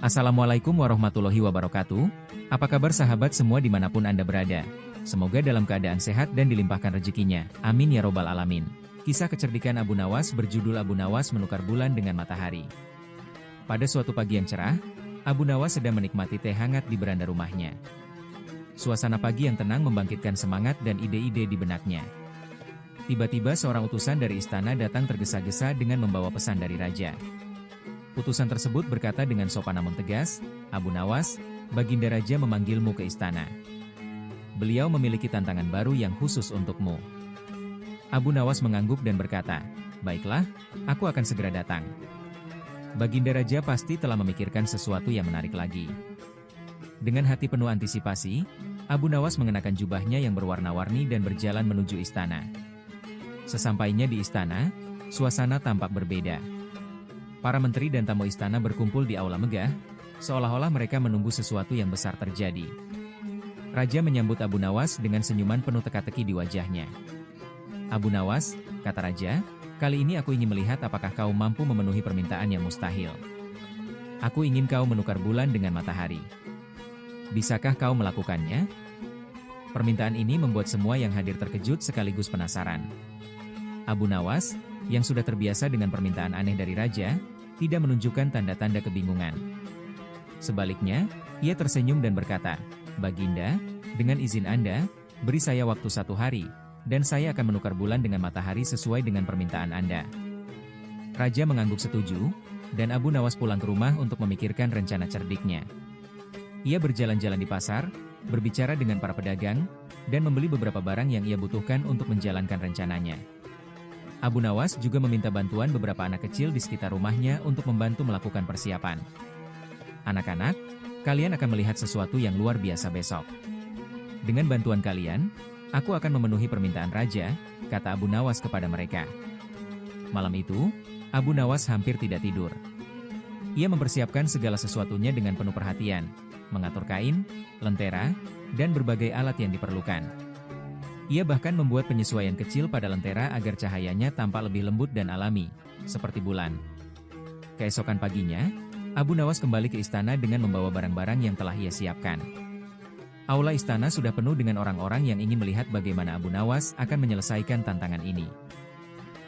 Assalamualaikum warahmatullahi wabarakatuh. Apa kabar sahabat semua dimanapun Anda berada? Semoga dalam keadaan sehat dan dilimpahkan rezekinya. Amin ya robbal alamin. Kisah kecerdikan Abu Nawas berjudul Abu Nawas menukar bulan dengan matahari. Pada suatu pagi yang cerah, Abu Nawas sedang menikmati teh hangat di beranda rumahnya. Suasana pagi yang tenang membangkitkan semangat dan ide-ide di benaknya. Tiba-tiba seorang utusan dari istana datang tergesa-gesa dengan membawa pesan dari raja. Utusan tersebut berkata dengan sopan namun tegas, "Abu Nawas, Baginda Raja memanggilmu ke istana. Beliau memiliki tantangan baru yang khusus untukmu." Abu Nawas mengangguk dan berkata, "Baiklah, aku akan segera datang." Baginda Raja pasti telah memikirkan sesuatu yang menarik lagi. Dengan hati penuh antisipasi, Abu Nawas mengenakan jubahnya yang berwarna-warni dan berjalan menuju istana. Sesampainya di istana, suasana tampak berbeda. Para menteri dan tamu istana berkumpul di aula megah, seolah-olah mereka menunggu sesuatu yang besar terjadi. Raja menyambut Abu Nawas dengan senyuman penuh teka-teki di wajahnya. "Abu Nawas," kata Raja, "kali ini aku ingin melihat apakah kau mampu memenuhi permintaan yang mustahil. Aku ingin kau menukar bulan dengan matahari. Bisakah kau melakukannya?" Permintaan ini membuat semua yang hadir terkejut sekaligus penasaran. Abu Nawas, yang sudah terbiasa dengan permintaan aneh dari Raja, tidak menunjukkan tanda-tanda kebingungan. Sebaliknya, ia tersenyum dan berkata, "Baginda, dengan izin Anda, beri saya waktu 1 hari, dan saya akan menukar bulan dengan matahari sesuai dengan permintaan Anda." Raja mengangguk setuju, dan Abu Nawas pulang ke rumah untuk memikirkan rencana cerdiknya. Ia berjalan-jalan di pasar, berbicara dengan para pedagang, dan membeli beberapa barang yang ia butuhkan untuk menjalankan rencananya. Abu Nawas juga meminta bantuan beberapa anak kecil di sekitar rumahnya untuk membantu melakukan persiapan. "Anak-anak, kalian akan melihat sesuatu yang luar biasa besok. Dengan bantuan kalian, aku akan memenuhi permintaan Raja," kata Abu Nawas kepada mereka. Malam itu, Abu Nawas hampir tidak tidur. Ia mempersiapkan segala sesuatunya dengan penuh perhatian, mengatur kain, lentera, dan berbagai alat yang diperlukan. Ia bahkan membuat penyesuaian kecil pada lentera agar cahayanya tampak lebih lembut dan alami, seperti bulan. Keesokan paginya, Abu Nawas kembali ke istana dengan membawa barang-barang yang telah ia siapkan. Aula istana sudah penuh dengan orang-orang yang ingin melihat bagaimana Abu Nawas akan menyelesaikan tantangan ini.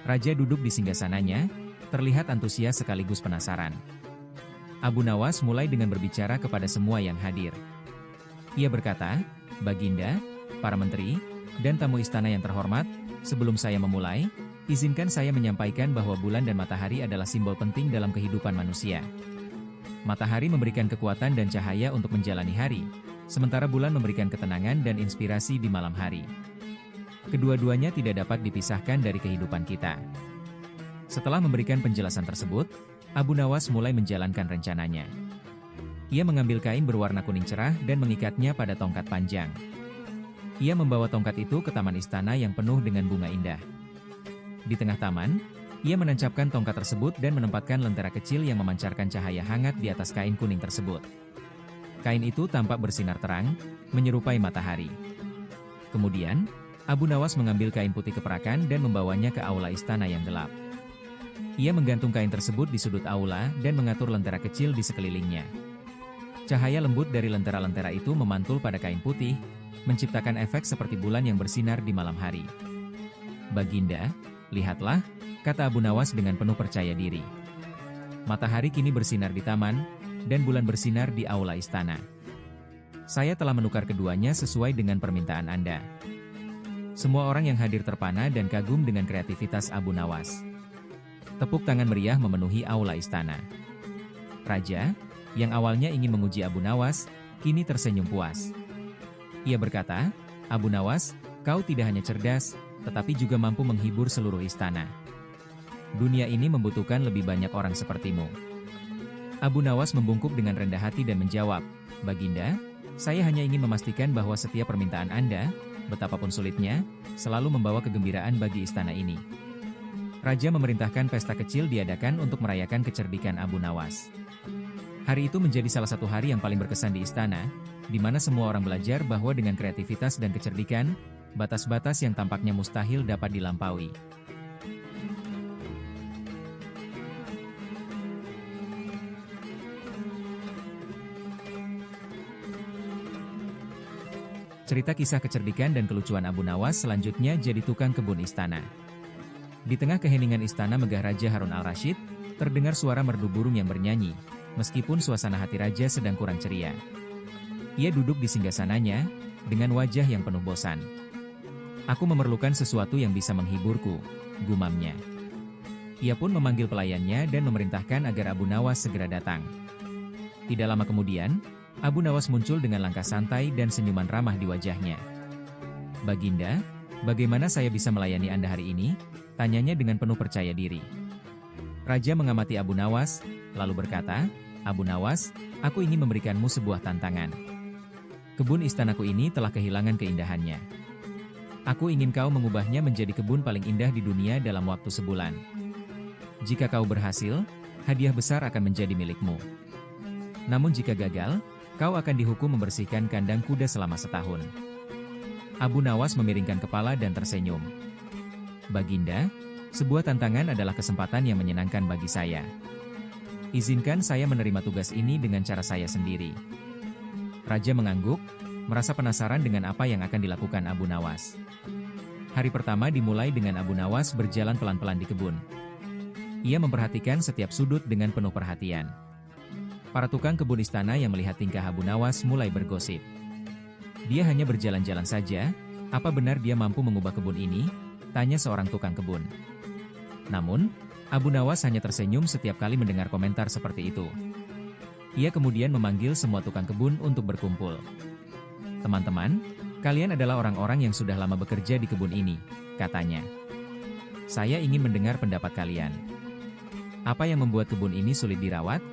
Raja duduk di singgasananya, terlihat antusias sekaligus penasaran. Abu Nawas mulai dengan berbicara kepada semua yang hadir. Ia berkata, "Baginda, para menteri, dan tamu istana yang terhormat, sebelum saya memulai, izinkan saya menyampaikan bahwa bulan dan matahari adalah simbol penting dalam kehidupan manusia. Matahari memberikan kekuatan dan cahaya untuk menjalani hari, sementara bulan memberikan ketenangan dan inspirasi di malam hari. Kedua-duanya tidak dapat dipisahkan dari kehidupan kita." Setelah memberikan penjelasan tersebut, Abu Nawas mulai menjalankan rencananya. Ia mengambil kain berwarna kuning cerah dan mengikatnya pada tongkat panjang. Ia membawa tongkat itu ke taman istana yang penuh dengan bunga indah. Di tengah taman, ia menancapkan tongkat tersebut dan menempatkan lentera kecil yang memancarkan cahaya hangat di atas kain kuning tersebut. Kain itu tampak bersinar terang, menyerupai matahari. Kemudian, Abu Nawas mengambil kain putih keperakan dan membawanya ke aula istana yang gelap. Ia menggantung kain tersebut di sudut aula dan mengatur lentera kecil di sekelilingnya. Cahaya lembut dari lentera-lentera itu memantul pada kain putih, menciptakan efek seperti bulan yang bersinar di malam hari. "Baginda, lihatlah," kata Abu Nawas dengan penuh percaya diri. "Matahari kini bersinar di taman, dan bulan bersinar di aula istana. Saya telah menukar keduanya sesuai dengan permintaan Anda." Semua orang yang hadir terpana dan kagum dengan kreativitas Abu Nawas. Tepuk tangan meriah memenuhi aula istana. Raja, yang awalnya ingin menguji Abu Nawas, kini tersenyum puas. Ia berkata, "Abu Nawas, kau tidak hanya cerdas, tetapi juga mampu menghibur seluruh istana. Dunia ini membutuhkan lebih banyak orang sepertimu." Abu Nawas membungkuk dengan rendah hati dan menjawab, "Baginda, saya hanya ingin memastikan bahwa setiap permintaan Anda, betapapun sulitnya, selalu membawa kegembiraan bagi istana ini." Raja memerintahkan pesta kecil diadakan untuk merayakan kecerdikan Abu Nawas. Hari itu menjadi salah satu hari yang paling berkesan di istana, di mana semua orang belajar bahwa dengan kreativitas dan kecerdikan, batas-batas yang tampaknya mustahil dapat dilampaui. Cerita kisah kecerdikan dan kelucuan Abu Nawas selanjutnya jadi tukang kebun istana. Di tengah keheningan istana megah Raja Harun al-Rasyid, terdengar suara merdu burung yang bernyanyi, meskipun suasana hati Raja sedang kurang ceria. Ia duduk di singgasananya, dengan wajah yang penuh bosan. "Aku memerlukan sesuatu yang bisa menghiburku," gumamnya. Ia pun memanggil pelayannya dan memerintahkan agar Abu Nawas segera datang. Tidak lama kemudian, Abu Nawas muncul dengan langkah santai dan senyuman ramah di wajahnya. "Baginda, bagaimana saya bisa melayani Anda hari ini?" tanyanya dengan penuh percaya diri. Raja mengamati Abu Nawas, lalu berkata, "Abu Nawas, aku ingin memberikanmu sebuah tantangan. Kebun istanaku ini telah kehilangan keindahannya. Aku ingin kau mengubahnya menjadi kebun paling indah di dunia dalam waktu sebulan. Jika kau berhasil, hadiah besar akan menjadi milikmu. Namun jika gagal, kau akan dihukum membersihkan kandang kuda selama setahun." Abu Nawas memiringkan kepala dan tersenyum. "Baginda, sebuah tantangan adalah kesempatan yang menyenangkan bagi saya. Izinkan saya menerima tugas ini dengan cara saya sendiri." Raja mengangguk, merasa penasaran dengan apa yang akan dilakukan Abu Nawas. Hari pertama dimulai dengan Abu Nawas berjalan pelan-pelan di kebun. Ia memperhatikan setiap sudut dengan penuh perhatian. Para tukang kebun istana yang melihat tingkah Abu Nawas mulai bergosip. "Dia hanya berjalan-jalan saja, apa benar dia mampu mengubah kebun ini?" tanya seorang tukang kebun. Namun, Abu Nawas hanya tersenyum setiap kali mendengar komentar seperti itu. Ia kemudian memanggil semua tukang kebun untuk berkumpul. "Teman-teman, kalian adalah orang-orang yang sudah lama bekerja di kebun ini," katanya. "Saya ingin mendengar pendapat kalian. Apa yang membuat kebun ini sulit dirawat?"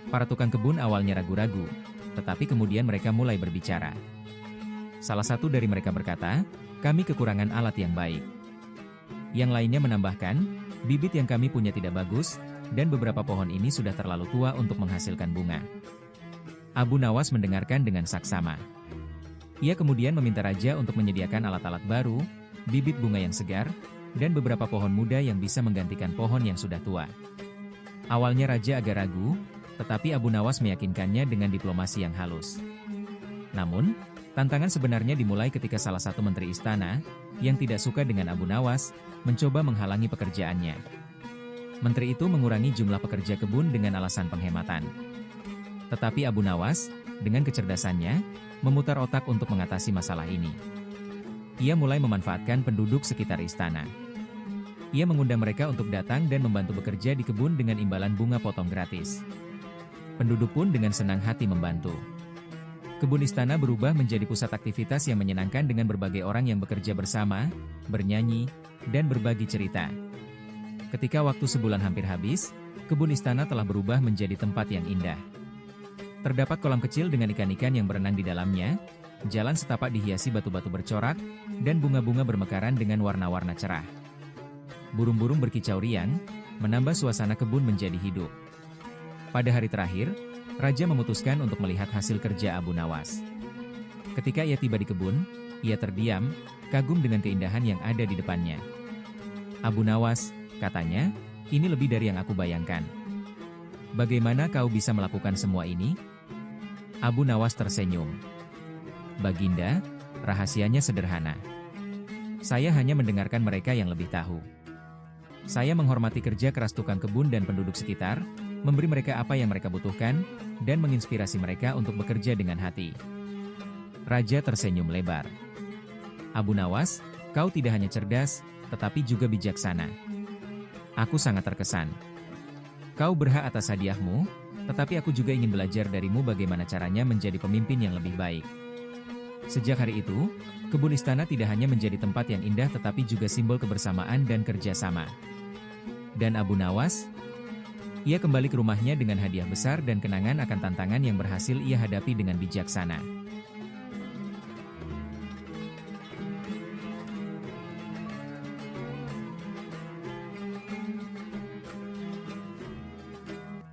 Para tukang kebun awalnya ragu-ragu, tetapi kemudian mereka mulai berbicara. Salah satu dari mereka berkata, "Kami kekurangan alat yang baik." Yang lainnya menambahkan, "Bibit yang kami punya tidak bagus, dan beberapa pohon ini sudah terlalu tua untuk menghasilkan bunga." Abu Nawas mendengarkan dengan saksama. Ia kemudian meminta Raja untuk menyediakan alat-alat baru, bibit bunga yang segar, dan beberapa pohon muda yang bisa menggantikan pohon yang sudah tua. Awalnya Raja agak ragu, tetapi Abu Nawas meyakinkannya dengan diplomasi yang halus. Namun, tantangan sebenarnya dimulai ketika salah satu menteri istana, yang tidak suka dengan Abu Nawas, mencoba menghalangi pekerjaannya. Menteri itu mengurangi jumlah pekerja kebun dengan alasan penghematan. Tetapi Abu Nawas, dengan kecerdasannya, memutar otak untuk mengatasi masalah ini. Ia mulai memanfaatkan penduduk sekitar istana. Ia mengundang mereka untuk datang dan membantu bekerja di kebun dengan imbalan bunga potong gratis. Penduduk pun dengan senang hati membantu. Kebun istana berubah menjadi pusat aktivitas yang menyenangkan dengan berbagai orang yang bekerja bersama, bernyanyi, dan berbagi cerita. Ketika waktu sebulan hampir habis, kebun istana telah berubah menjadi tempat yang indah. Terdapat kolam kecil dengan ikan-ikan yang berenang di dalamnya, jalan setapak dihiasi batu-batu bercorak, dan bunga-bunga bermekaran dengan warna-warna cerah. Burung-burung berkicau riang, menambah suasana kebun menjadi hidup. Pada hari terakhir, Raja memutuskan untuk melihat hasil kerja Abu Nawas. Ketika ia tiba di kebun, ia terdiam, kagum dengan keindahan yang ada di depannya. "Abu Nawas," katanya, "ini lebih dari yang aku bayangkan. Bagaimana kau bisa melakukan semua ini?" Abu Nawas tersenyum. "Baginda, rahasianya sederhana. Saya hanya mendengarkan mereka yang lebih tahu. Saya menghormati kerja keras tukang kebun dan penduduk sekitar, memberi mereka apa yang mereka butuhkan, dan menginspirasi mereka untuk bekerja dengan hati." Raja tersenyum lebar. "Abu Nawas, kau tidak hanya cerdas, tetapi juga bijaksana. Aku sangat terkesan. Kau berhak atas hadiahmu, tetapi aku juga ingin belajar darimu bagaimana caranya menjadi pemimpin yang lebih baik." Sejak hari itu, kebun istana tidak hanya menjadi tempat yang indah tetapi juga simbol kebersamaan dan kerjasama. Dan Abu Nawas, ia kembali ke rumahnya dengan hadiah besar dan kenangan akan tantangan yang berhasil ia hadapi dengan bijaksana.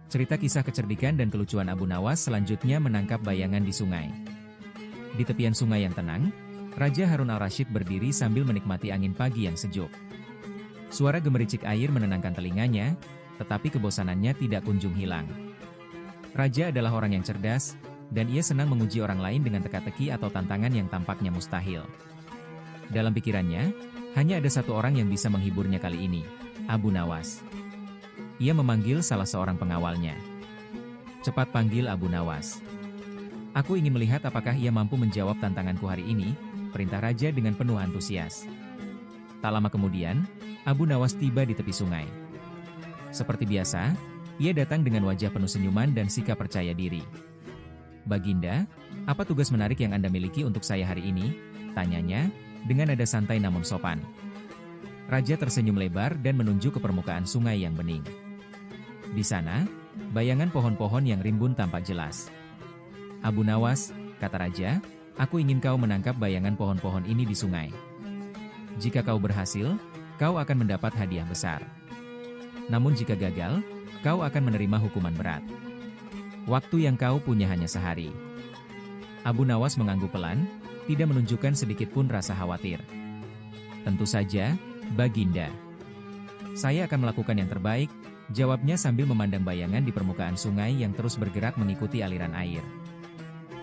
Cerita kisah kecerdikan dan kelucuan Abu Nawas selanjutnya menangkap bayangan di sungai. Di tepian sungai yang tenang, Raja Harun al-Rasyid berdiri sambil menikmati angin pagi yang sejuk. Suara gemericik air menenangkan telinganya, tetapi kebosanannya tidak kunjung hilang. Raja adalah orang yang cerdas, dan ia senang menguji orang lain dengan teka-teki atau tantangan yang tampaknya mustahil. Dalam pikirannya, hanya ada satu orang yang bisa menghiburnya kali ini, Abu Nawas. Ia memanggil salah seorang pengawalnya. "Cepat panggil Abu Nawas. Aku ingin melihat apakah ia mampu menjawab tantanganku hari ini," perintah raja dengan penuh antusias. Tak lama kemudian, Abu Nawas tiba di tepi sungai. Seperti biasa, ia datang dengan wajah penuh senyuman dan sikap percaya diri. "Baginda, apa tugas menarik yang Anda miliki untuk saya hari ini?" tanyanya, dengan nada santai namun sopan. Raja tersenyum lebar dan menunjuk ke permukaan sungai yang bening. Di sana, bayangan pohon-pohon yang rimbun tampak jelas. "Abu Nawas," kata raja, "aku ingin kau menangkap bayangan pohon-pohon ini di sungai. Jika kau berhasil, kau akan mendapat hadiah besar. Namun jika gagal, kau akan menerima hukuman berat. Waktu yang kau punya hanya sehari." Abu Nawas mengangguk pelan, tidak menunjukkan sedikit pun rasa khawatir. "Tentu saja, Baginda. Saya akan melakukan yang terbaik," jawabnya sambil memandang bayangan di permukaan sungai yang terus bergerak mengikuti aliran air.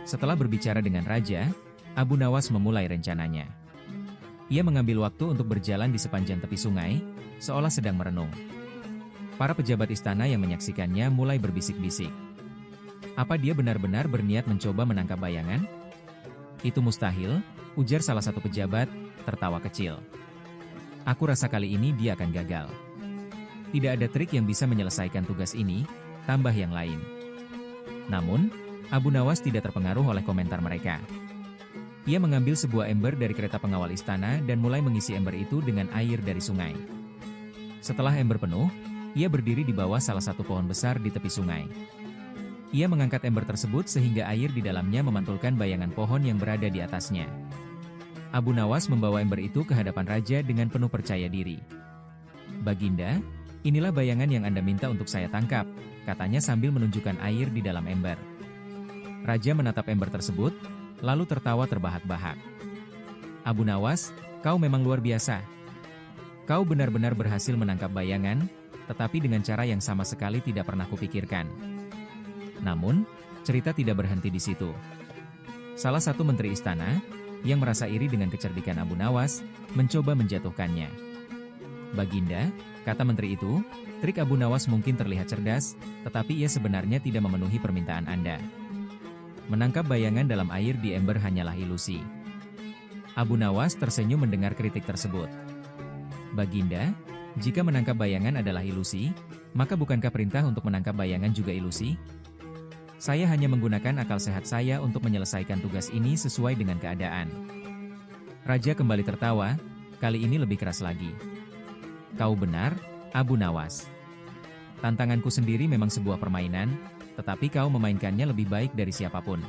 Setelah berbicara dengan raja, Abu Nawas memulai rencananya. Ia mengambil waktu untuk berjalan di sepanjang tepi sungai, seolah sedang merenung. Para pejabat istana yang menyaksikannya mulai berbisik-bisik. Apa dia benar-benar berniat mencoba menangkap bayangan? "Itu mustahil," ujar salah satu pejabat, tertawa kecil. "Aku rasa kali ini dia akan gagal. Tidak ada trik yang bisa menyelesaikan tugas ini," tambah yang lain. Namun, Abu Nawas tidak terpengaruh oleh komentar mereka. Ia mengambil sebuah ember dari kereta pengawal istana dan mulai mengisi ember itu dengan air dari sungai. Setelah ember penuh, ia berdiri di bawah salah satu pohon besar di tepi sungai. Ia mengangkat ember tersebut sehingga air di dalamnya memantulkan bayangan pohon yang berada di atasnya. Abu Nawas membawa ember itu ke hadapan raja dengan penuh percaya diri. "Baginda, inilah bayangan yang Anda minta untuk saya tangkap," katanya sambil menunjukkan air di dalam ember. Raja menatap ember tersebut, lalu tertawa terbahak-bahak. "Abu Nawas, kau memang luar biasa. Kau benar-benar berhasil menangkap bayangan, tetapi dengan cara yang sama sekali tidak pernah kupikirkan." Namun, cerita tidak berhenti di situ. Salah satu menteri istana, yang merasa iri dengan kecerdikan Abu Nawas, mencoba menjatuhkannya. "Baginda," kata menteri itu, "trik Abu Nawas mungkin terlihat cerdas, tetapi ia sebenarnya tidak memenuhi permintaan Anda. Menangkap bayangan dalam air di ember hanyalah ilusi." Abu Nawas tersenyum mendengar kritik tersebut. "Baginda, jika menangkap bayangan adalah ilusi, maka bukankah perintah untuk menangkap bayangan juga ilusi? Saya hanya menggunakan akal sehat saya untuk menyelesaikan tugas ini sesuai dengan keadaan." Raja kembali tertawa, kali ini lebih keras lagi. "Kau benar, Abu Nawas. Tantanganku sendiri memang sebuah permainan, tetapi kau memainkannya lebih baik dari siapapun.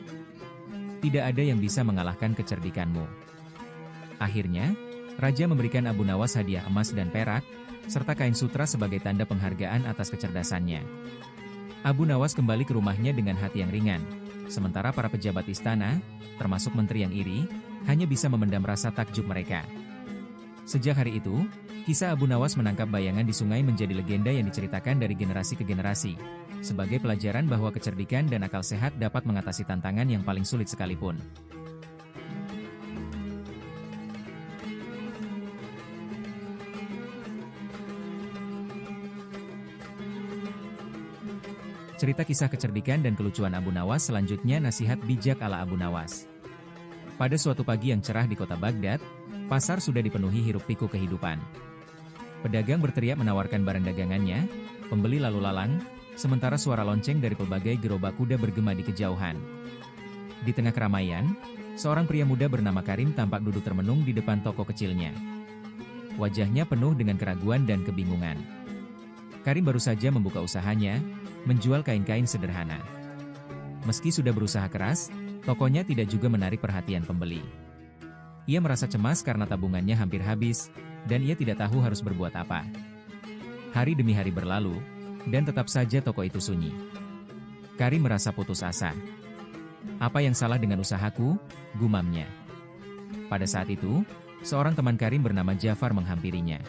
Tidak ada yang bisa mengalahkan kecerdikanmu." Akhirnya, Raja memberikan Abu Nawas hadiah emas dan perak, serta kain sutra sebagai tanda penghargaan atas kecerdasannya. Abu Nawas kembali ke rumahnya dengan hati yang ringan, sementara para pejabat istana, termasuk menteri yang iri, hanya bisa memendam rasa takjub mereka. Sejak hari itu, kisah Abu Nawas menangkap bayangan di sungai menjadi legenda yang diceritakan dari generasi ke generasi, sebagai pelajaran bahwa kecerdikan dan akal sehat dapat mengatasi tantangan yang paling sulit sekalipun. Cerita kisah kecerdikan dan kelucuan Abu Nawas selanjutnya nasihat bijak ala Abu Nawas. Pada suatu pagi yang cerah di kota Baghdad, pasar sudah dipenuhi hiruk-pikuk kehidupan. Pedagang berteriak menawarkan barang dagangannya, pembeli lalu lalang, sementara suara lonceng dari pelbagai gerobak kuda bergema di kejauhan. Di tengah keramaian, seorang pria muda bernama Karim tampak duduk termenung di depan toko kecilnya. Wajahnya penuh dengan keraguan dan kebingungan. Karim baru saja membuka usahanya, menjual kain-kain sederhana. Meski sudah berusaha keras, tokonya tidak juga menarik perhatian pembeli. Ia merasa cemas karena tabungannya hampir habis, dan ia tidak tahu harus berbuat apa. Hari demi hari berlalu, dan tetap saja toko itu sunyi. Karim merasa putus asa. "Apa yang salah dengan usahaku?" gumamnya. Pada saat itu, seorang teman Karim bernama Jafar menghampirinya.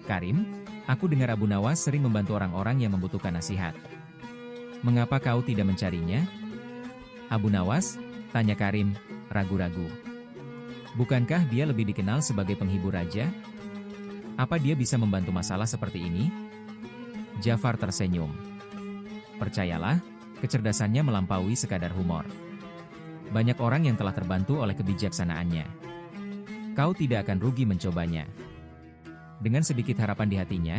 "Karim, aku dengar Abu Nawas sering membantu orang-orang yang membutuhkan nasihat. Mengapa kau tidak mencarinya?" Abu Nawas? Tanya Karim, ragu-ragu. Bukankah dia lebih dikenal sebagai penghibur raja? Apa dia bisa membantu masalah seperti ini? Jafar tersenyum. Percayalah, kecerdasannya melampaui sekadar humor. Banyak orang yang telah terbantu oleh kebijaksanaannya. Kau tidak akan rugi mencobanya. Dengan sedikit harapan di hatinya,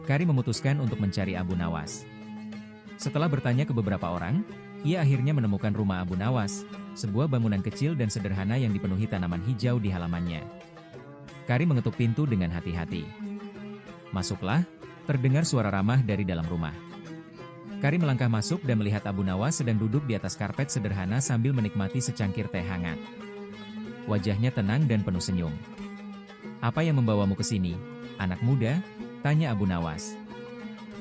Karim memutuskan untuk mencari Abu Nawas. Setelah bertanya ke beberapa orang, ia akhirnya menemukan rumah Abu Nawas, sebuah bangunan kecil dan sederhana yang dipenuhi tanaman hijau di halamannya. Karim mengetuk pintu dengan hati-hati. Masuklah, terdengar suara ramah dari dalam rumah. Karim melangkah masuk dan melihat Abu Nawas sedang duduk di atas karpet sederhana sambil menikmati secangkir teh hangat. Wajahnya tenang dan penuh senyum. "Apa yang membawamu ke sini, anak muda?" tanya Abu Nawas.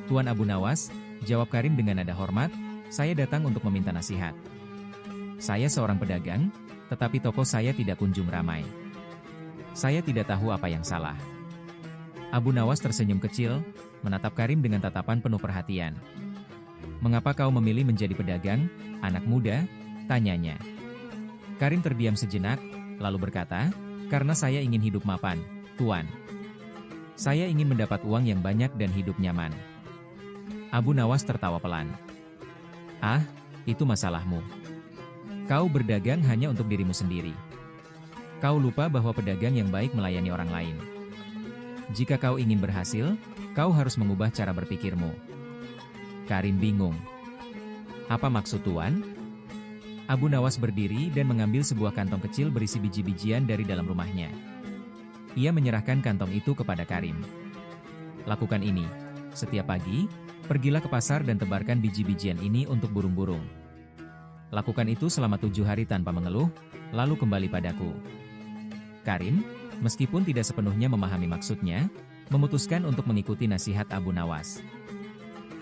"Tuan Abu Nawas," jawab Karim dengan nada hormat, "saya datang untuk meminta nasihat. Saya seorang pedagang, tetapi toko saya tidak kunjung ramai. Saya tidak tahu apa yang salah." Abu Nawas tersenyum kecil, menatap Karim dengan tatapan penuh perhatian. "Mengapa kau memilih menjadi pedagang, anak muda?" tanyanya. Karim terdiam sejenak, lalu berkata, "Karena saya ingin hidup mapan, Tuan. Saya ingin mendapat uang yang banyak dan hidup nyaman." Abu Nawas tertawa pelan. "Ah, itu masalahmu. Kau berdagang hanya untuk dirimu sendiri. Kau lupa bahwa pedagang yang baik melayani orang lain. Jika kau ingin berhasil, kau harus mengubah cara berpikirmu." Karim bingung. "Apa maksud Tuan?" Abu Nawas berdiri dan mengambil sebuah kantong kecil berisi biji-bijian dari dalam rumahnya. Ia menyerahkan kantong itu kepada Karim. "Lakukan ini. Setiap pagi, pergilah ke pasar dan tebarkan biji-bijian ini untuk burung-burung. Lakukan itu selama 7 hari tanpa mengeluh, lalu kembali padaku." Karim, meskipun tidak sepenuhnya memahami maksudnya, memutuskan untuk mengikuti nasihat Abu Nawas.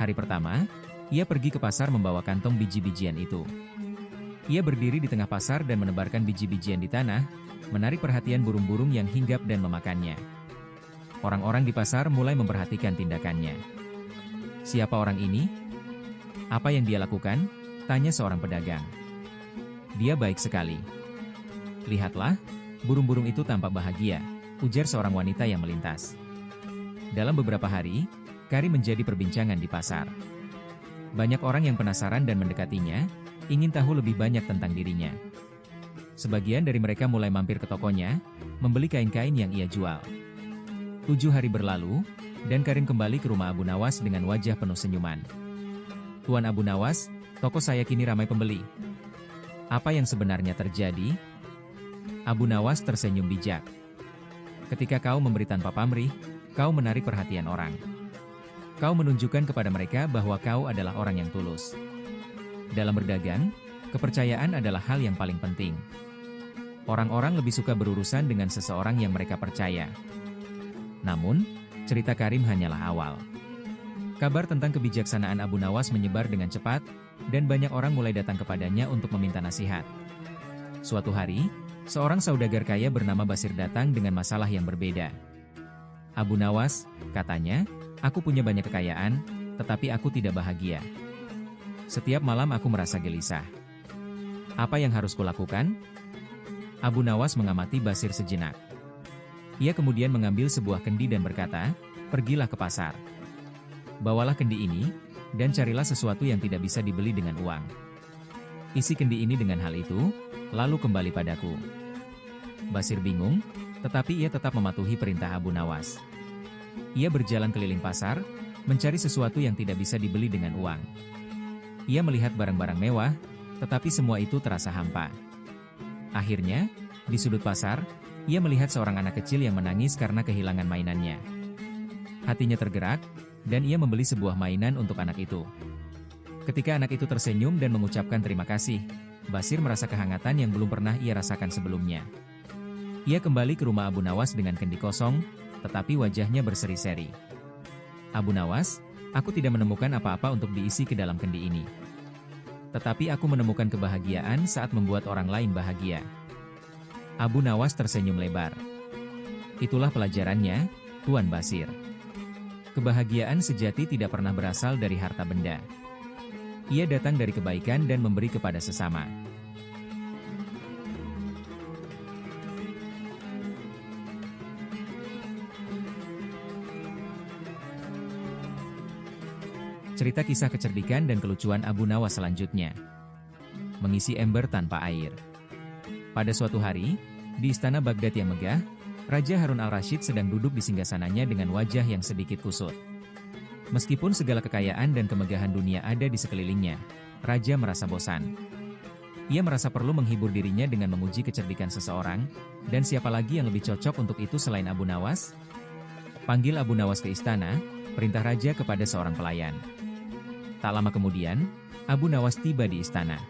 Hari pertama, ia pergi ke pasar membawa kantong biji-bijian itu. Ia berdiri di tengah pasar dan menebarkan biji-bijian di tanah, menarik perhatian burung-burung yang hinggap dan memakannya. Orang-orang di pasar mulai memperhatikan tindakannya. "Siapa orang ini? Apa yang dia lakukan?" tanya seorang pedagang. "Dia baik sekali. Lihatlah, burung-burung itu tampak bahagia," ujar seorang wanita yang melintas. Dalam beberapa hari, Karim menjadi perbincangan di pasar. Banyak orang yang penasaran dan mendekatinya, ingin tahu lebih banyak tentang dirinya. Sebagian dari mereka mulai mampir ke tokonya, membeli kain-kain yang ia jual. 7 hari berlalu, dan Karim kembali ke rumah Abu Nawas dengan wajah penuh senyuman. "Tuan Abu Nawas, toko saya kini ramai pembeli. Apa yang sebenarnya terjadi?" Abu Nawas tersenyum bijak. "Ketika kau memberi tanpa pamrih, kau menarik perhatian orang. Kau menunjukkan kepada mereka bahwa kau adalah orang yang tulus. Dalam berdagang, kepercayaan adalah hal yang paling penting. Orang-orang lebih suka berurusan dengan seseorang yang mereka percaya." Namun, cerita Karim hanyalah awal. Kabar tentang kebijaksanaan Abu Nawas menyebar dengan cepat, dan banyak orang mulai datang kepadanya untuk meminta nasihat. Suatu hari, seorang saudagar kaya bernama Basir datang dengan masalah yang berbeda. "Abu Nawas," katanya, "aku punya banyak kekayaan, tetapi aku tidak bahagia. Setiap malam aku merasa gelisah. Apa yang harus kulakukan?" Abu Nawas mengamati Basir sejenak. Ia kemudian mengambil sebuah kendi dan berkata, "Pergilah ke pasar. Bawalah kendi ini, dan carilah sesuatu yang tidak bisa dibeli dengan uang. Isi kendi ini dengan hal itu, lalu kembali padaku." Basir bingung, tetapi ia tetap mematuhi perintah Abu Nawas. Ia berjalan keliling pasar, mencari sesuatu yang tidak bisa dibeli dengan uang. Ia melihat barang-barang mewah, tetapi semua itu terasa hampa. Akhirnya, di sudut pasar, ia melihat seorang anak kecil yang menangis karena kehilangan mainannya. Hatinya tergerak, dan ia membeli sebuah mainan untuk anak itu. Ketika anak itu tersenyum dan mengucapkan terima kasih, Basir merasa kehangatan yang belum pernah ia rasakan sebelumnya. Ia kembali ke rumah Abu Nawas dengan kendi kosong, tetapi wajahnya berseri-seri. "Abu Nawas, aku tidak menemukan apa-apa untuk diisi ke dalam kendi ini. Tetapi aku menemukan kebahagiaan saat membuat orang lain bahagia." Abu Nawas tersenyum lebar. "Itulah pelajarannya, Tuan Basir. Kebahagiaan sejati tidak pernah berasal dari harta benda. Ia datang dari kebaikan dan memberi kepada sesama. Cerita kisah kecerdikan dan kelucuan Abu Nawas selanjutnya. Mengisi ember tanpa air. Pada suatu hari, di istana Baghdad yang megah, Raja Harun al-Rasyid sedang duduk di singgasananya dengan wajah yang sedikit kusut. Meskipun segala kekayaan dan kemegahan dunia ada di sekelilingnya, Raja merasa bosan. Ia merasa perlu menghibur dirinya dengan menguji kecerdikan seseorang, dan siapa lagi yang lebih cocok untuk itu selain Abu Nawas? Panggil Abu Nawas ke istana, perintah Raja kepada seorang pelayan. Tak lama kemudian, Abu Nawas tiba di istana.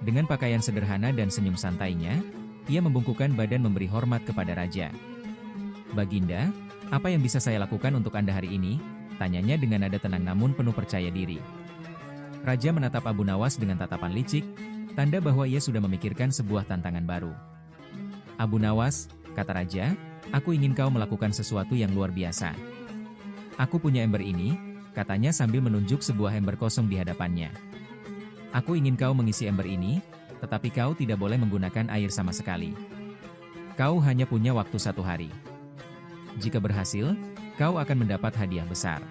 Dengan pakaian sederhana dan senyum santainya, ia membungkukkan badan memberi hormat kepada Raja. "Baginda, apa yang bisa saya lakukan untuk Anda hari ini?" tanyanya dengan nada tenang namun penuh percaya diri. Raja menatap Abu Nawas dengan tatapan licik, tanda bahwa ia sudah memikirkan sebuah tantangan baru. "Abu Nawas," kata Raja, "aku ingin kau melakukan sesuatu yang luar biasa." "Aku punya ember ini," katanya sambil menunjuk sebuah ember kosong di hadapannya. "Aku ingin kau mengisi ember ini, tetapi kau tidak boleh menggunakan air sama sekali. Kau hanya punya waktu 1 hari. Jika berhasil, kau akan mendapat hadiah besar.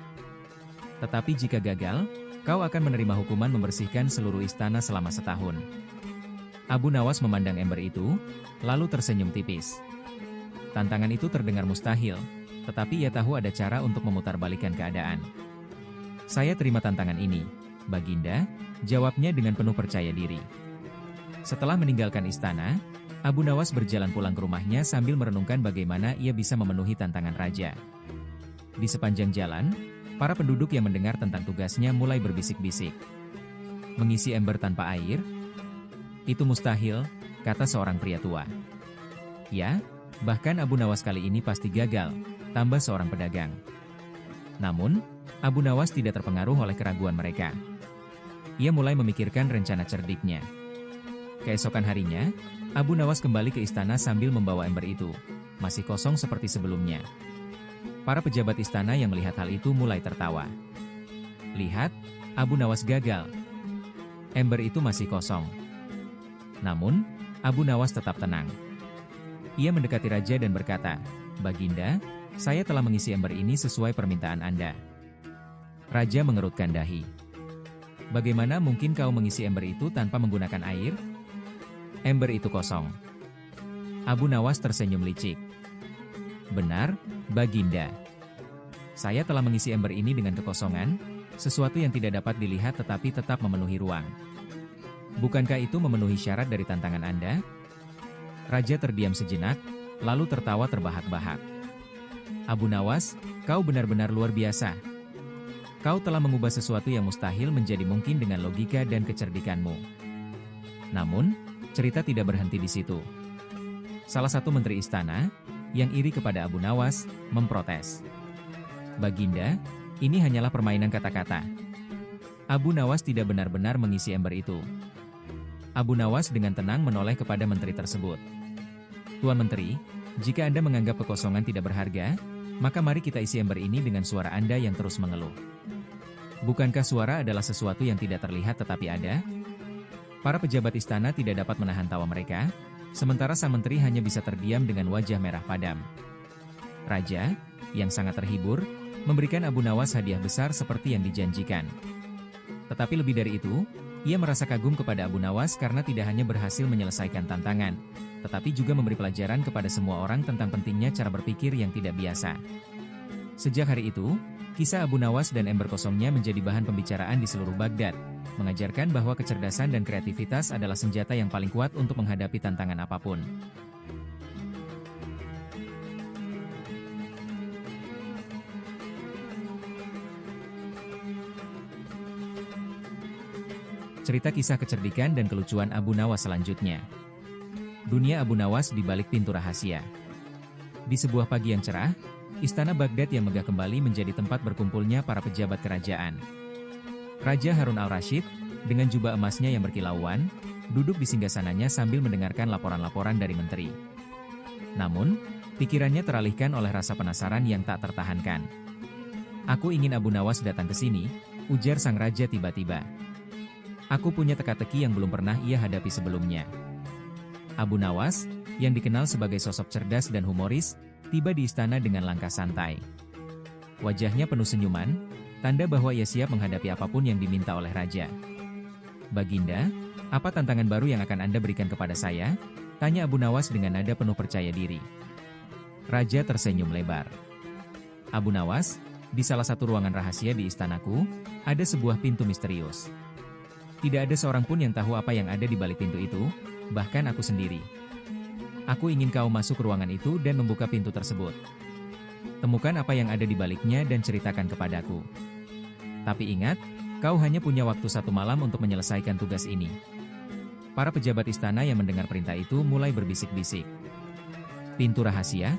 Tetapi jika gagal, kau akan menerima hukuman membersihkan seluruh istana selama 1 tahun." Abu Nawas memandang ember itu, lalu tersenyum tipis. Tantangan itu terdengar mustahil, tetapi ia tahu ada cara untuk memutarbalikkan keadaan. "Saya terima tantangan ini, Baginda," jawabnya dengan penuh percaya diri. Setelah meninggalkan istana, Abu Nawas berjalan pulang ke rumahnya sambil merenungkan bagaimana ia bisa memenuhi tantangan Raja. Di sepanjang jalan, para penduduk yang mendengar tentang tugasnya mulai berbisik-bisik. "Mengisi ember tanpa air? Itu mustahil," kata seorang pria tua. "Ya, bahkan Abu Nawas kali ini pasti gagal," tambah seorang pedagang. Namun, Abu Nawas tidak terpengaruh oleh keraguan mereka. Ia mulai memikirkan rencana cerdiknya. Keesokan harinya, Abu Nawas kembali ke istana sambil membawa ember itu, masih kosong seperti sebelumnya. Para pejabat istana yang melihat hal itu mulai tertawa. "Lihat, Abu Nawas gagal. Ember itu masih kosong." Namun, Abu Nawas tetap tenang. Ia mendekati Raja dan berkata, "Baginda, saya telah mengisi ember ini sesuai permintaan Anda." Raja mengerutkan dahi. "Bagaimana mungkin kau mengisi ember itu tanpa menggunakan air? Ember itu kosong." Abu Nawas tersenyum licik. "Benar, Baginda. Saya telah mengisi ember ini dengan kekosongan, sesuatu yang tidak dapat dilihat tetapi tetap memenuhi ruang. Bukankah itu memenuhi syarat dari tantangan Anda?" Raja terdiam sejenak, lalu tertawa terbahak-bahak. "Abu Nawas, kau benar-benar luar biasa. Kau telah mengubah sesuatu yang mustahil menjadi mungkin dengan logika dan kecerdikanmu." Namun, cerita tidak berhenti di situ. Salah satu menteri istana, yang iri kepada Abu Nawas, memprotes. "Baginda, ini hanyalah permainan kata-kata. Abu Nawas tidak benar-benar mengisi ember itu." Abu Nawas dengan tenang menoleh kepada menteri tersebut. "Tuan Menteri, jika Anda menganggap kekosongan tidak berharga, maka mari kita isi ember ini dengan suara Anda yang terus mengeluh. Bukankah suara adalah sesuatu yang tidak terlihat tetapi ada?" Para pejabat istana tidak dapat menahan tawa mereka, sementara sang menteri hanya bisa terdiam dengan wajah merah padam. Raja, yang sangat terhibur, memberikan Abu Nawas hadiah besar seperti yang dijanjikan. Tetapi lebih dari itu, ia merasa kagum kepada Abu Nawas karena tidak hanya berhasil menyelesaikan tantangan, tetapi juga memberi pelajaran kepada semua orang tentang pentingnya cara berpikir yang tidak biasa. Sejak hari itu, kisah Abu Nawas dan ember kosongnya menjadi bahan pembicaraan di seluruh Baghdad, mengajarkan bahwa kecerdasan dan kreativitas adalah senjata yang paling kuat untuk menghadapi tantangan apapun. Cerita kisah kecerdikan dan kelucuan Abu Nawas selanjutnya. Dunia Abu Nawas di balik pintu rahasia. Di sebuah pagi yang cerah, istana Baghdad yang megah kembali menjadi tempat berkumpulnya para pejabat kerajaan. Raja Harun al-Rasyid, dengan jubah emasnya yang berkilauan, duduk di singgasananya sambil mendengarkan laporan-laporan dari menteri. Namun, pikirannya teralihkan oleh rasa penasaran yang tak tertahankan. "Aku ingin Abu Nawas datang ke sini," ujar sang raja tiba-tiba. Aku punya teka-teki yang belum pernah ia hadapi sebelumnya. Abu Nawas, yang dikenal sebagai sosok cerdas dan humoris, tiba di istana dengan langkah santai. Wajahnya penuh senyuman, tanda bahwa ia siap menghadapi apapun yang diminta oleh raja. "Baginda, apa tantangan baru yang akan Anda berikan kepada saya?" tanya Abu Nawas dengan nada penuh percaya diri. Raja tersenyum lebar. "Abu Nawas, di salah satu ruangan rahasia di istanaku, ada sebuah pintu misterius. Tidak ada seorang pun yang tahu apa yang ada di balik pintu itu, bahkan aku sendiri. Aku ingin kau masuk ke ruangan itu dan membuka pintu tersebut. Temukan apa yang ada di baliknya dan ceritakan kepadaku. Tapi ingat, kau hanya punya waktu 1 malam untuk menyelesaikan tugas ini." Para pejabat istana yang mendengar perintah itu mulai berbisik-bisik. "Pintu rahasia?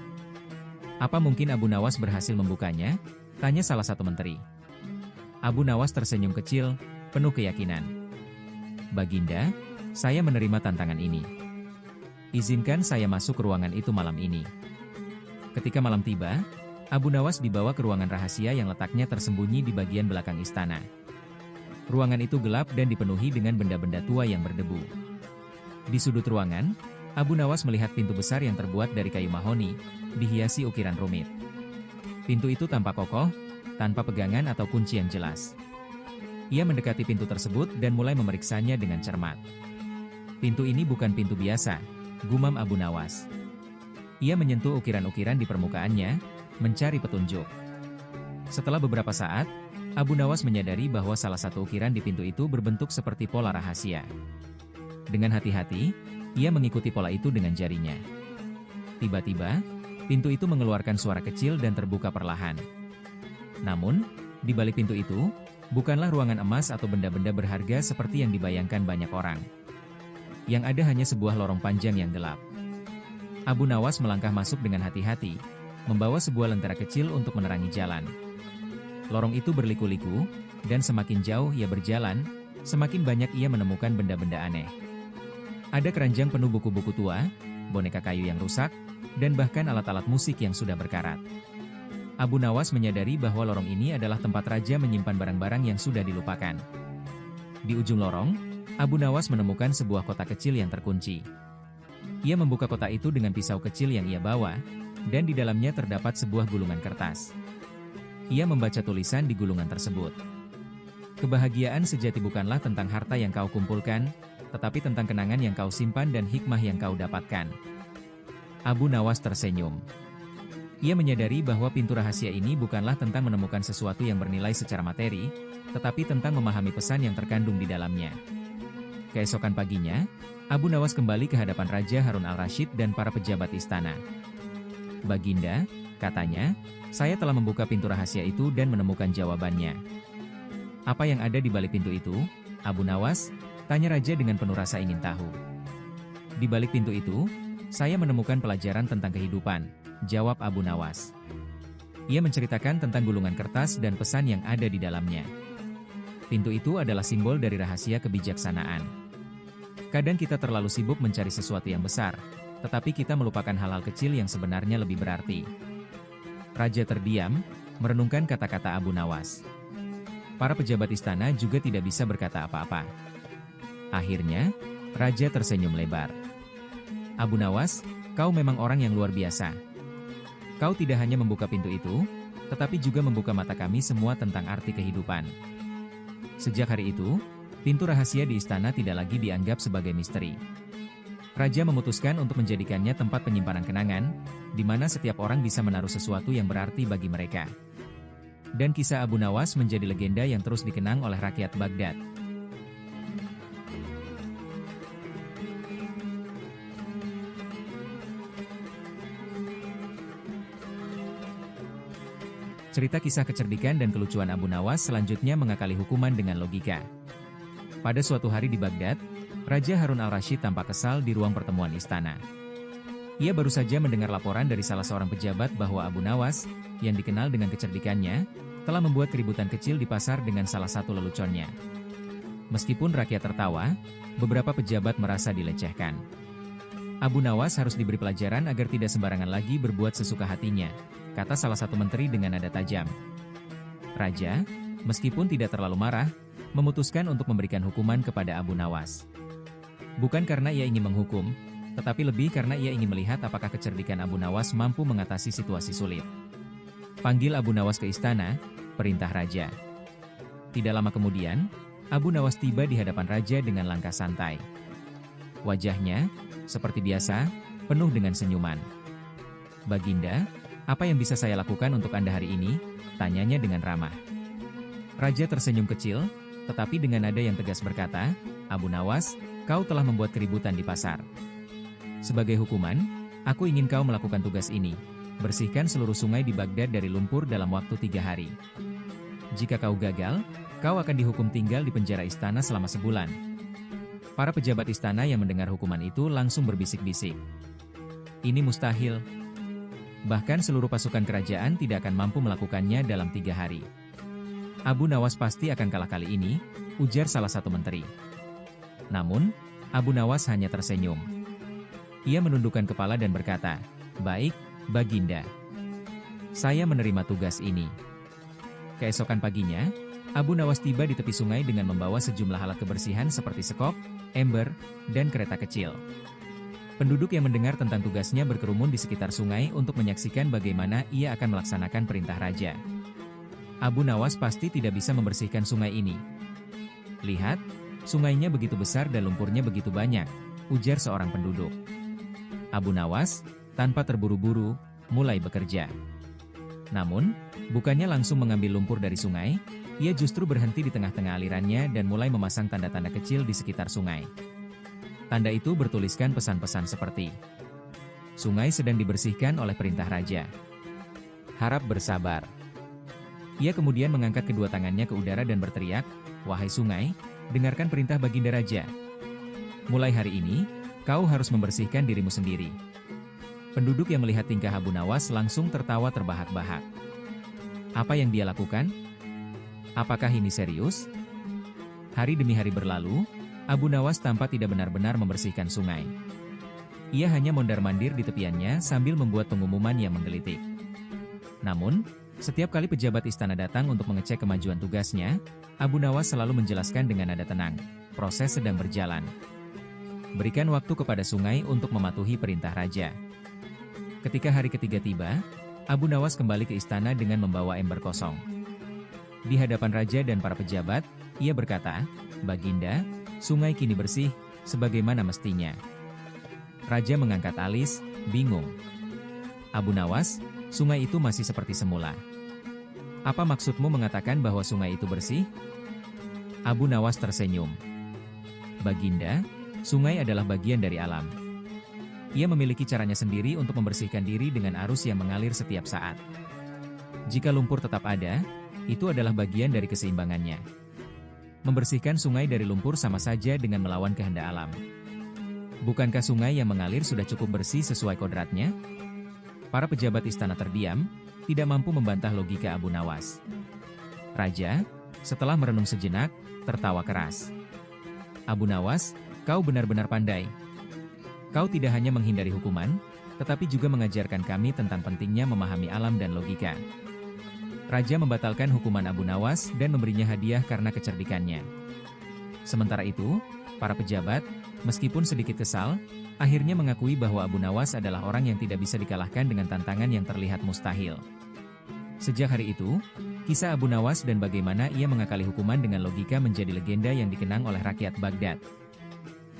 Apa mungkin Abu Nawas berhasil membukanya?" tanya salah satu menteri. Abu Nawas tersenyum kecil, penuh keyakinan. "Baginda, saya menerima tantangan ini. Izinkan saya masuk ke ruangan itu malam ini." Ketika malam tiba, Abu Nawas dibawa ke ruangan rahasia yang letaknya tersembunyi di bagian belakang istana. Ruangan itu gelap dan dipenuhi dengan benda-benda tua yang berdebu. Di sudut ruangan, Abu Nawas melihat pintu besar yang terbuat dari kayu mahoni, dihiasi ukiran rumit. Pintu itu tampak kokoh, tanpa pegangan atau kunci yang jelas. Ia mendekati pintu tersebut dan mulai memeriksanya dengan cermat. "Pintu ini bukan pintu biasa," gumam Abu Nawas. Ia menyentuh ukiran-ukiran di permukaannya, mencari petunjuk. Setelah beberapa saat, Abu Nawas menyadari bahwa salah satu ukiran di pintu itu berbentuk seperti pola rahasia. Dengan hati-hati, ia mengikuti pola itu dengan jarinya. Tiba-tiba, pintu itu mengeluarkan suara kecil dan terbuka perlahan. Namun, di balik pintu itu, bukanlah ruangan emas atau benda-benda berharga seperti yang dibayangkan banyak orang. Yang ada hanya sebuah lorong panjang yang gelap. Abu Nawas melangkah masuk dengan hati-hati, membawa sebuah lentera kecil untuk menerangi jalan. Lorong itu berliku-liku, dan semakin jauh ia berjalan, semakin banyak ia menemukan benda-benda aneh. Ada keranjang penuh buku-buku tua, boneka kayu yang rusak, dan bahkan alat-alat musik yang sudah berkarat. Abu Nawas menyadari bahwa lorong ini adalah tempat raja menyimpan barang-barang yang sudah dilupakan. Di ujung lorong, Abu Nawas menemukan sebuah kotak kecil yang terkunci. Ia membuka kotak itu dengan pisau kecil yang ia bawa, dan di dalamnya terdapat sebuah gulungan kertas. Ia membaca tulisan di gulungan tersebut. "Kebahagiaan sejati bukanlah tentang harta yang kau kumpulkan, tetapi tentang kenangan yang kau simpan dan hikmah yang kau dapatkan." Abu Nawas tersenyum. Ia menyadari bahwa pintu rahasia ini bukanlah tentang menemukan sesuatu yang bernilai secara materi, tetapi tentang memahami pesan yang terkandung di dalamnya. Keesokan paginya, Abu Nawas kembali ke hadapan Raja Harun al-Rashid dan para pejabat istana. "Baginda," katanya, "saya telah membuka pintu rahasia itu dan menemukan jawabannya." "Apa yang ada di balik pintu itu, Abu Nawas?" tanya Raja dengan penuh rasa ingin tahu. "Di balik pintu itu, saya menemukan pelajaran tentang kehidupan," jawab Abu Nawas. Ia menceritakan tentang gulungan kertas dan pesan yang ada di dalamnya. Pintu itu adalah simbol dari rahasia kebijaksanaan. Kadang kita terlalu sibuk mencari sesuatu yang besar, tetapi kita melupakan hal-hal kecil yang sebenarnya lebih berarti. Raja terdiam, merenungkan kata-kata Abu Nawas. Para pejabat istana juga tidak bisa berkata apa-apa. Akhirnya, Raja tersenyum lebar. "Abu Nawas, kau memang orang yang luar biasa. Kau tidak hanya membuka pintu itu, tetapi juga membuka mata kami semua tentang arti kehidupan." Sejak hari itu, pintu rahasia di istana tidak lagi dianggap sebagai misteri. Raja memutuskan untuk menjadikannya tempat penyimpanan kenangan, di mana setiap orang bisa menaruh sesuatu yang berarti bagi mereka. Dan kisah Abu Nawas menjadi legenda yang terus dikenang oleh rakyat Baghdad. Cerita kisah kecerdikan dan kelucuan Abu Nawas selanjutnya mengakali hukuman dengan logika. Pada suatu hari di Baghdad, Raja Harun al-Rashid tampak kesal di ruang pertemuan istana. Ia baru saja mendengar laporan dari salah seorang pejabat bahwa Abu Nawas, yang dikenal dengan kecerdikannya, telah membuat keributan kecil di pasar dengan salah satu leluconnya. Meskipun rakyat tertawa, beberapa pejabat merasa dilecehkan. Abu Nawas harus diberi pelajaran agar tidak sembarangan lagi berbuat sesuka hatinya, kata salah satu menteri dengan nada tajam. Raja, meskipun tidak terlalu marah, memutuskan untuk memberikan hukuman kepada Abu Nawas. Bukan karena ia ingin menghukum, tetapi lebih karena ia ingin melihat apakah kecerdikan Abu Nawas mampu mengatasi situasi sulit. Panggil Abu Nawas ke istana, perintah raja. Tidak lama kemudian, Abu Nawas tiba di hadapan raja dengan langkah santai. Wajahnya, seperti biasa, penuh dengan senyuman. "Baginda, apa yang bisa saya lakukan untuk Anda hari ini?" tanyanya dengan ramah. Raja tersenyum kecil, tetapi dengan nada yang tegas berkata, "Abu Nawas, kau telah membuat keributan di pasar. Sebagai hukuman, aku ingin kau melakukan tugas ini. Bersihkan seluruh sungai di Baghdad dari lumpur dalam waktu 3 hari. Jika kau gagal, kau akan dihukum tinggal di penjara istana selama sebulan." Para pejabat istana yang mendengar hukuman itu langsung berbisik-bisik. Ini mustahil. Bahkan seluruh pasukan kerajaan tidak akan mampu melakukannya dalam 3 hari. Abu Nawas pasti akan kalah kali ini, ujar salah satu menteri. Namun, Abu Nawas hanya tersenyum. Ia menundukkan kepala dan berkata, "Baik, Baginda. Saya menerima tugas ini." Keesokan paginya, Abu Nawas tiba di tepi sungai dengan membawa sejumlah alat kebersihan seperti sekop, ember, dan kereta kecil. Penduduk yang mendengar tentang tugasnya berkerumun di sekitar sungai untuk menyaksikan bagaimana ia akan melaksanakan perintah raja. Abu Nawas pasti tidak bisa membersihkan sungai ini. "Lihat, sungainya begitu besar dan lumpurnya begitu banyak," ujar seorang penduduk. Abu Nawas, tanpa terburu-buru, mulai bekerja. Namun, bukannya langsung mengambil lumpur dari sungai, ia justru berhenti di tengah-tengah alirannya dan mulai memasang tanda-tanda kecil di sekitar sungai. Tanda itu bertuliskan pesan-pesan seperti, "Sungai sedang dibersihkan oleh perintah raja. Harap bersabar." Ia kemudian mengangkat kedua tangannya ke udara dan berteriak, "Wahai sungai, dengarkan perintah Baginda Raja. Mulai hari ini, kau harus membersihkan dirimu sendiri." Penduduk yang melihat tingkah Abu Nawas langsung tertawa terbahak-bahak. Apa yang dia lakukan? Apakah ini serius? Hari demi hari berlalu, Abu Nawas tampak tidak benar-benar membersihkan sungai. Ia hanya mondar-mandir di tepiannya sambil membuat pengumuman yang menggelitik. Namun, setiap kali pejabat istana datang untuk mengecek kemajuan tugasnya, Abu Nawas selalu menjelaskan dengan nada tenang, "Proses sedang berjalan. Berikan waktu kepada sungai untuk mematuhi perintah raja." Ketika hari ketiga tiba, Abu Nawas kembali ke istana dengan membawa ember kosong. Di hadapan raja dan para pejabat, ia berkata, "Baginda, sungai kini bersih, sebagaimana mestinya." Raja mengangkat alis, bingung. "Abu Nawas, sungai itu masih seperti semula. Apa maksudmu mengatakan bahwa sungai itu bersih?" Abu Nawas tersenyum. "Baginda, sungai adalah bagian dari alam. Ia memiliki caranya sendiri untuk membersihkan diri dengan arus yang mengalir setiap saat. Jika lumpur tetap ada, itu adalah bagian dari keseimbangannya. Membersihkan sungai dari lumpur sama saja dengan melawan kehendak alam. Bukankah sungai yang mengalir sudah cukup bersih sesuai kodratnya?" Para pejabat istana terdiam, tidak mampu membantah logika Abu Nawas. Raja, setelah merenung sejenak, tertawa keras. "Abu Nawas, kau benar-benar pandai. Kau tidak hanya menghindari hukuman, tetapi juga mengajarkan kami tentang pentingnya memahami alam dan logika." Raja membatalkan hukuman Abu Nawas dan memberinya hadiah karena kecerdikannya. Sementara itu, para pejabat, meskipun sedikit kesal, akhirnya mengakui bahwa Abu Nawas adalah orang yang tidak bisa dikalahkan dengan tantangan yang terlihat mustahil. Sejak hari itu, kisah Abu Nawas dan bagaimana ia mengakali hukuman dengan logika menjadi legenda yang dikenang oleh rakyat Baghdad.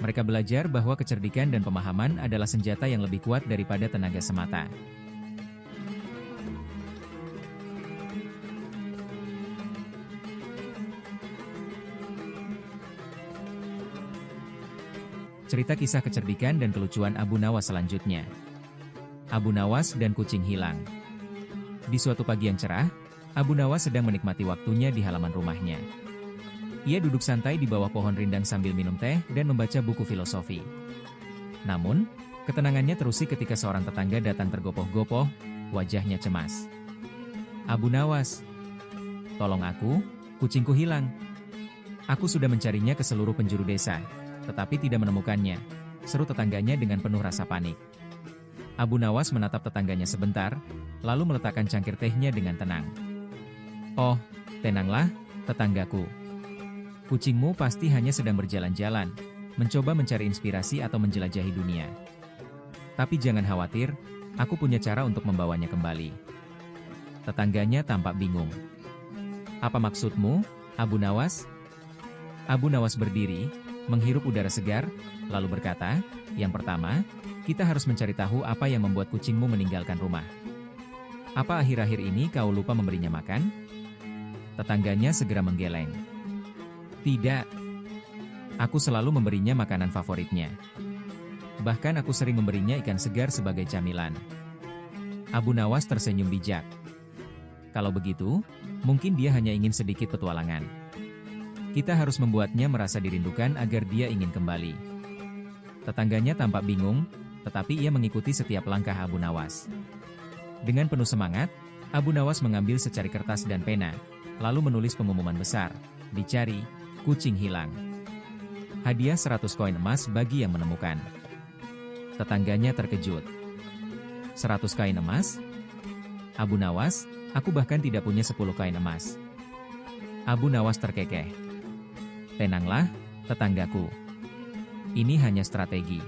Mereka belajar bahwa kecerdikan dan pemahaman adalah senjata yang lebih kuat daripada tenaga semata. Cerita kisah kecerdikan dan kelucuan Abu Nawas selanjutnya. Abu Nawas dan kucing hilang. Di suatu pagi yang cerah, Abu Nawas sedang menikmati waktunya di halaman rumahnya. Ia duduk santai di bawah pohon rindang sambil minum teh dan membaca buku filosofi. Namun, ketenangannya terusik ketika seorang tetangga datang tergopoh-gopoh, wajahnya cemas. "Abu Nawas, tolong aku, kucingku hilang. Aku sudah mencarinya ke seluruh penjuru desa, tetapi tidak menemukannya," seru tetangganya dengan penuh rasa panik. Abu Nawas menatap tetangganya sebentar, lalu meletakkan cangkir tehnya dengan tenang. "Oh, tenanglah, tetanggaku. Kucingmu pasti hanya sedang berjalan-jalan, mencoba mencari inspirasi atau menjelajahi dunia. Tapi jangan khawatir, aku punya cara untuk membawanya kembali. Tetangganya tampak bingung. Apa maksudmu, Abu Nawas? Abu Nawas berdiri, menghirup udara segar, lalu berkata, yang pertama, kita harus mencari tahu apa yang membuat kucingmu meninggalkan rumah. Apa akhir-akhir ini kau lupa memberinya makan? Tetangganya segera menggeleng. Tidak. Aku selalu memberinya makanan favoritnya. Bahkan aku sering memberinya ikan segar sebagai camilan. Abu Nawas tersenyum bijak. Kalau begitu, mungkin dia hanya ingin sedikit petualangan. Kita harus membuatnya merasa dirindukan agar dia ingin kembali. Tetangganya tampak bingung, tetapi ia mengikuti setiap langkah Abu Nawas. Dengan penuh semangat, Abu Nawas mengambil secari kertas dan pena, lalu menulis pengumuman besar, dicari, kucing hilang. Hadiah 100 koin emas bagi yang menemukan. Tetangganya terkejut. 100 koin emas? Abu Nawas, aku bahkan tidak punya 10 koin emas. Abu Nawas terkekeh. Tenanglah, tetanggaku. Ini hanya strategi.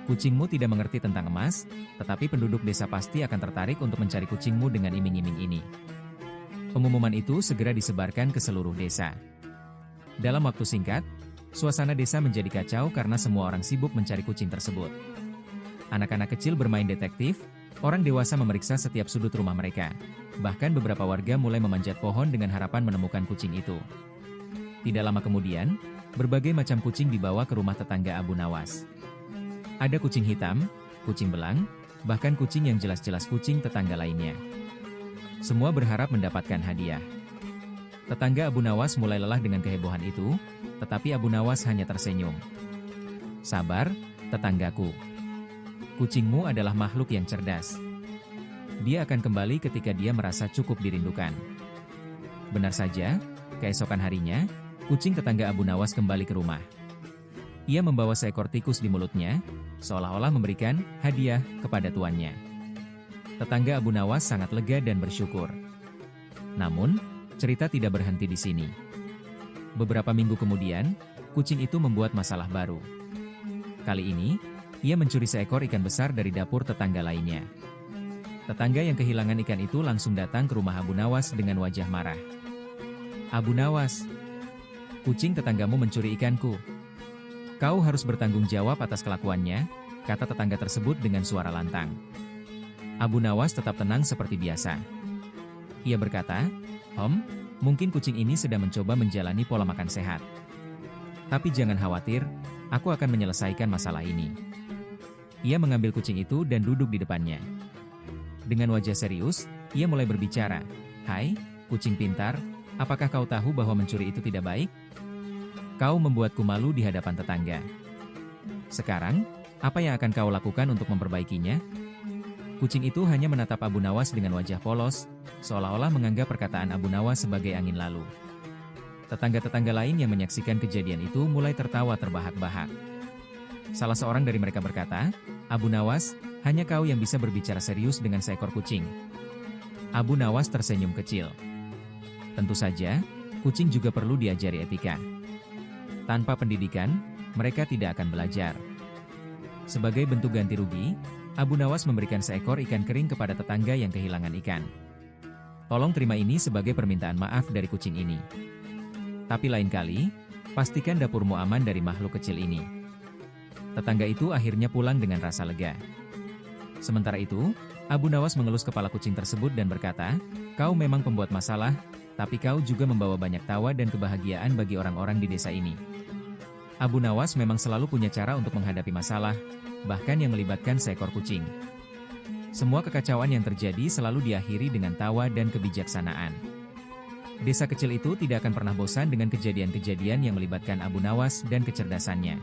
Kucingmu tidak mengerti tentang emas, tetapi penduduk desa pasti akan tertarik untuk mencari kucingmu dengan iming-iming ini. Pengumuman itu segera disebarkan ke seluruh desa. Dalam waktu singkat, suasana desa menjadi kacau karena semua orang sibuk mencari kucing tersebut. Anak-anak kecil bermain detektif, orang dewasa memeriksa setiap sudut rumah mereka. Bahkan beberapa warga mulai memanjat pohon dengan harapan menemukan kucing itu. Tidak lama kemudian, berbagai macam kucing dibawa ke rumah tetangga Abu Nawas. Ada kucing hitam, kucing belang, bahkan kucing yang jelas-jelas kucing tetangga lainnya. Semua berharap mendapatkan hadiah. Tetangga Abu Nawas mulai lelah dengan kehebohan itu, tetapi Abu Nawas hanya tersenyum. Sabar, tetanggaku. Kucingmu adalah makhluk yang cerdas. Dia akan kembali ketika dia merasa cukup dirindukan. Benar saja, keesokan harinya, kucing tetangga Abu Nawas kembali ke rumah. Ia membawa seekor tikus di mulutnya, seolah-olah memberikan hadiah kepada tuannya. Tetangga Abu Nawas sangat lega dan bersyukur. Namun, cerita tidak berhenti di sini. Beberapa minggu kemudian, kucing itu membuat masalah baru. Kali ini, ia mencuri seekor ikan besar dari dapur tetangga lainnya. Tetangga yang kehilangan ikan itu langsung datang ke rumah Abu Nawas dengan wajah marah. Abu Nawas, kucing tetanggamu mencuri ikanku. Kau harus bertanggung jawab atas kelakuannya, kata tetangga tersebut dengan suara lantang. Abu Nawas tetap tenang seperti biasa. Ia berkata, mungkin kucing ini sedang mencoba menjalani pola makan sehat. Tapi jangan khawatir, aku akan menyelesaikan masalah ini. Ia mengambil kucing itu dan duduk di depannya. Dengan wajah serius, ia mulai berbicara. Hai, kucing pintar, apakah kau tahu bahwa mencuri itu tidak baik? Kau membuatku malu di hadapan tetangga. Sekarang, apa yang akan kau lakukan untuk memperbaikinya? Kucing itu hanya menatap Abu Nawas dengan wajah polos, seolah-olah menganggap perkataan Abu Nawas sebagai angin lalu. Tetangga-tetangga lain yang menyaksikan kejadian itu mulai tertawa terbahak-bahak. Salah seorang dari mereka berkata, Abu Nawas, hanya kau yang bisa berbicara serius dengan seekor kucing. Abu Nawas tersenyum kecil. Tentu saja, kucing juga perlu diajari etika. Tanpa pendidikan, mereka tidak akan belajar. Sebagai bentuk ganti rugi, Abu Nawas memberikan seekor ikan kering kepada tetangga yang kehilangan ikan. Tolong terima ini sebagai permintaan maaf dari kucing ini. Tapi lain kali, pastikan dapurmu aman dari makhluk kecil ini. Tetangga itu akhirnya pulang dengan rasa lega. Sementara itu, Abu Nawas mengelus kepala kucing tersebut dan berkata, kau memang pembuat masalah, tapi kau juga membawa banyak tawa dan kebahagiaan bagi orang-orang di desa ini. Abu Nawas memang selalu punya cara untuk menghadapi masalah, bahkan yang melibatkan seekor kucing. Semua kekacauan yang terjadi selalu diakhiri dengan tawa dan kebijaksanaan. Desa kecil itu tidak akan pernah bosan dengan kejadian-kejadian yang melibatkan Abu Nawas dan kecerdasannya.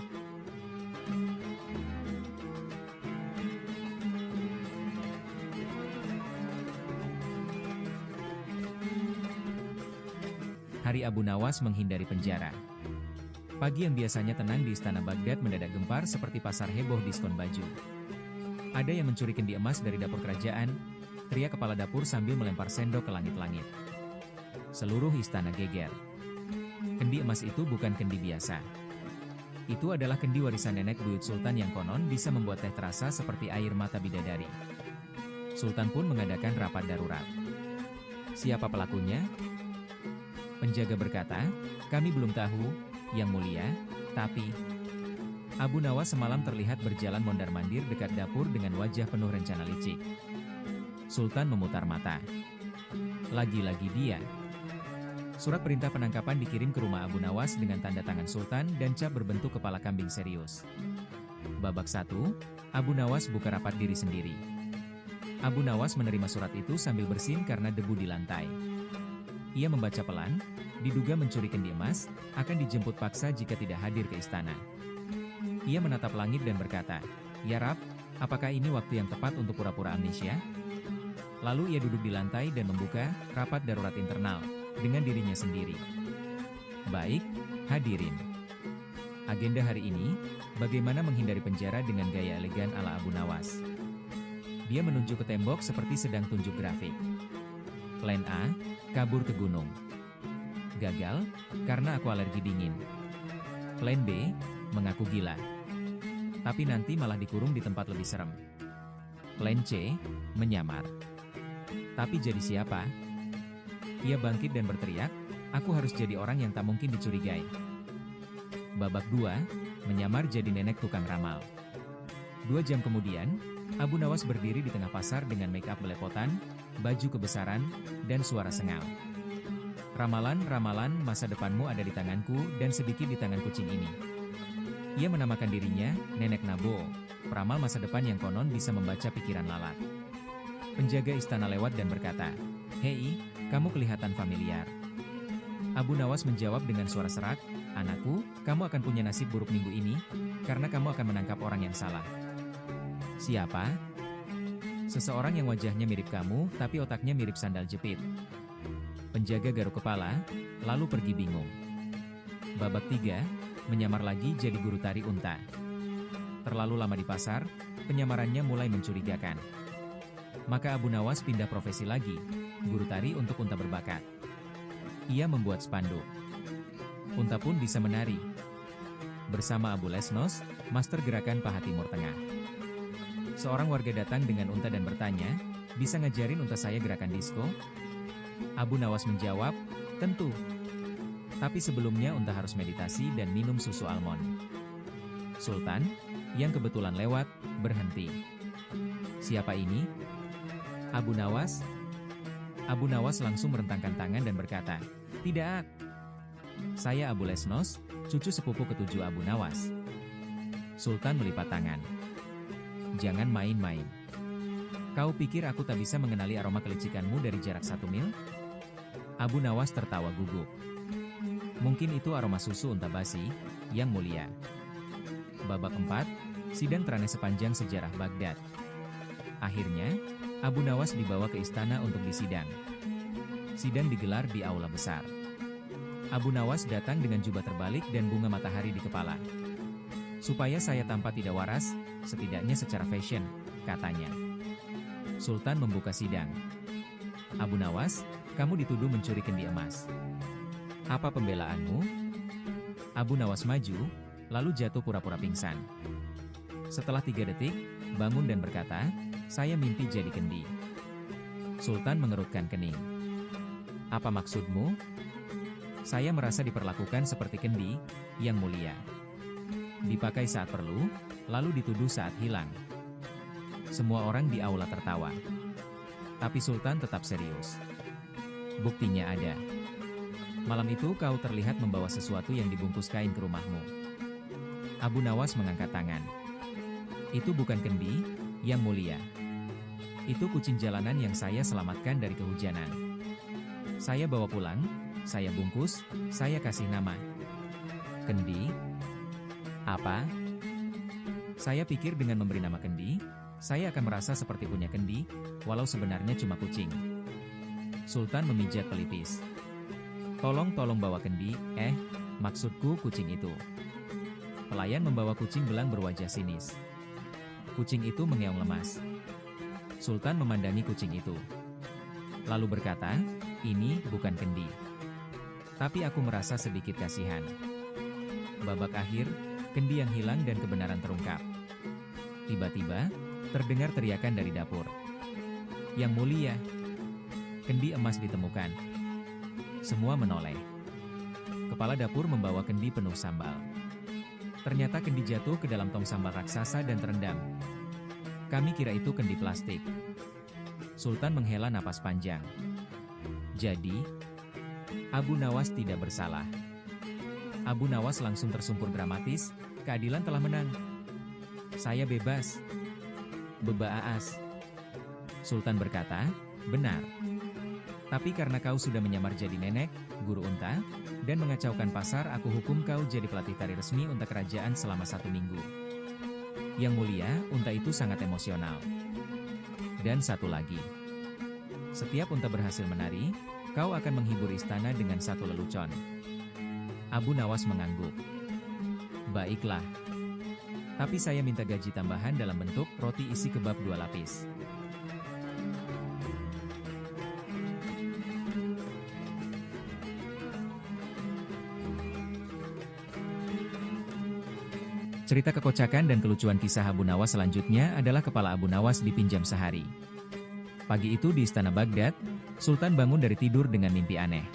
Hari Abu Nawas menghindari penjara. Pagi yang biasanya tenang di istana Baghdad mendadak gempar seperti pasar heboh diskon baju. Ada yang mencuri kendi emas dari dapur kerajaan, teriak kepala dapur sambil melempar sendok ke langit-langit. Seluruh istana geger. Kendi emas itu bukan kendi biasa. Itu adalah kendi warisan nenek buyut Sultan yang konon bisa membuat teh terasa seperti air mata bidadari. Sultan pun mengadakan rapat darurat. Siapa pelakunya? Penjaga berkata, kami belum tahu, Yang Mulia, tapi... Abu Nawas semalam terlihat berjalan mondar-mandir dekat dapur dengan wajah penuh rencana licik. Sultan memutar mata. Lagi-lagi dia. Surat perintah penangkapan dikirim ke rumah Abu Nawas dengan tanda tangan Sultan dan cap berbentuk kepala kambing serius. Babak 1, Abu Nawas buka rapat diri sendiri. Abu Nawas menerima surat itu sambil bersin karena debu di lantai. Ia membaca pelan, diduga mencuri kendi emas, akan dijemput paksa jika tidak hadir ke istana. Ia menatap langit dan berkata, "Ya Rab, apakah ini waktu yang tepat untuk pura-pura amnesia?" Lalu ia duduk di lantai dan membuka rapat darurat internal dengan dirinya sendiri. Baik, hadirin. Agenda hari ini, bagaimana menghindari penjara dengan gaya elegan ala Abu Nawas. Dia menunjuk ke tembok seperti sedang tunjuk grafik. Plan A, kabur ke gunung. Gagal, karena aku alergi dingin. Plan B, mengaku gila. Tapi nanti malah dikurung di tempat lebih serem. Plan C, menyamar. Tapi jadi siapa? Ia bangkit dan berteriak, aku harus jadi orang yang tak mungkin dicurigai. Babak 2, menyamar jadi nenek tukang ramal. 2 jam kemudian, Abu Nawas berdiri di tengah pasar dengan make up belepotan, baju kebesaran, dan suara sengal. Ramalan-ramalan masa depanmu ada di tanganku dan sedikit di tangan kucing ini. Ia menamakan dirinya, Nenek Nabo, peramal masa depan yang konon bisa membaca pikiran lalat. Penjaga istana lewat dan berkata, "Hei, kamu kelihatan familiar." Abu Nawas menjawab dengan suara serak, "Anakku, kamu akan punya nasib buruk minggu ini, karena kamu akan menangkap orang yang salah." "Siapa?" "Seseorang yang wajahnya mirip kamu, tapi otaknya mirip sandal jepit." Penjaga garuk kepala, lalu pergi bingung. Babak 3, menyamar lagi jadi guru tari unta. Terlalu lama di pasar, penyamarannya mulai mencurigakan. Maka Abu Nawas pindah profesi lagi, guru tari untuk unta berbakat. Ia membuat spanduk. Unta pun bisa menari. Bersama Abu Lesnos, master gerakan paha Timur Tengah. Seorang warga datang dengan unta dan bertanya, "Bisa ngajarin unta saya gerakan disko?" Abu Nawas menjawab, "Tentu. Tapi sebelumnya unta harus meditasi dan minum susu almond." Sultan, yang kebetulan lewat, berhenti. "Siapa ini?" "Abu Nawas." Abu Nawas langsung merentangkan tangan dan berkata, "Tidak. Saya Abu Lesnos, cucu sepupu ketujuh Abu Nawas." Sultan melipat tangan. "Jangan main-main. Kau pikir aku tak bisa mengenali aroma kelicikanmu dari jarak 1 mil?" Abu Nawas tertawa gugup. "Mungkin itu aroma susu unta basi, Yang Mulia." Babak 4, sidang terane sepanjang sejarah Baghdad. Akhirnya, Abu Nawas dibawa ke istana untuk disidang. Sidang digelar di aula besar. Abu Nawas datang dengan jubah terbalik dan bunga matahari di kepala. "Supaya saya tampak tidak waras, setidaknya secara fashion," katanya. Sultan membuka sidang. "Abu Nawas, kamu dituduh mencuri kendi emas. Apa pembelaanmu?" Abu Nawas maju, lalu jatuh pura-pura pingsan. Setelah 3 detik, bangun dan berkata, "Saya mimpi jadi kendi." Sultan mengerutkan kening. "Apa maksudmu?" "Saya merasa diperlakukan seperti kendi, Yang Mulia. Dipakai saat perlu, lalu dituduh saat hilang." Semua orang di aula tertawa. Tapi Sultan tetap serius. "Buktinya ada. Malam itu kau terlihat membawa sesuatu yang dibungkus kain ke rumahmu." Abu Nawas mengangkat tangan. "Itu bukan kendi, Yang Mulia. Itu kucing jalanan yang saya selamatkan dari kehujanan. Saya bawa pulang, saya bungkus, saya kasih nama." "Kendi? Apa?" "Saya pikir dengan memberi nama kendi, saya akan merasa seperti punya kendi, walau sebenarnya cuma kucing." Sultan memijat pelipis. Tolong bawa kendi, maksudku kucing itu." Pelayan membawa kucing belang berwajah sinis. Kucing itu mengeong lemas. Sultan memandangi kucing itu. Lalu berkata, "Ini bukan kendi. Tapi aku merasa sedikit kasihan. Babak akhir, kendi yang hilang dan kebenaran terungkap. Tiba-tiba, terdengar teriakan dari dapur. Yang mulia, kendi emas ditemukan. Semua menoleh. Kepala dapur membawa kendi penuh sambal. Ternyata kendi jatuh ke dalam tong sambal raksasa dan terendam. Kami kira itu kendi plastik. Sultan menghela napas panjang. Jadi, Abu Nawas tidak bersalah. Abu Nawas langsung tersungkur dramatis, keadilan telah menang. Saya bebas. Bebaas. Sultan berkata, benar. Tapi karena kau sudah menyamar jadi nenek, guru unta, dan mengacaukan pasar, aku hukum kau jadi pelatih tari resmi unta kerajaan selama 1 minggu. Yang mulia, unta itu sangat emosional. Dan satu lagi. Setiap unta berhasil menari, kau akan menghibur istana dengan 1 lelucon. Abu Nawas mengangguk. Baiklah. Tapi saya minta gaji tambahan dalam bentuk roti isi kebab 2 lapis. Cerita kekocakan dan kelucuan kisah Abu Nawas selanjutnya adalah kepala Abu Nawas dipinjam sehari. Pagi itu di Istana Baghdad, Sultan bangun dari tidur dengan mimpi aneh.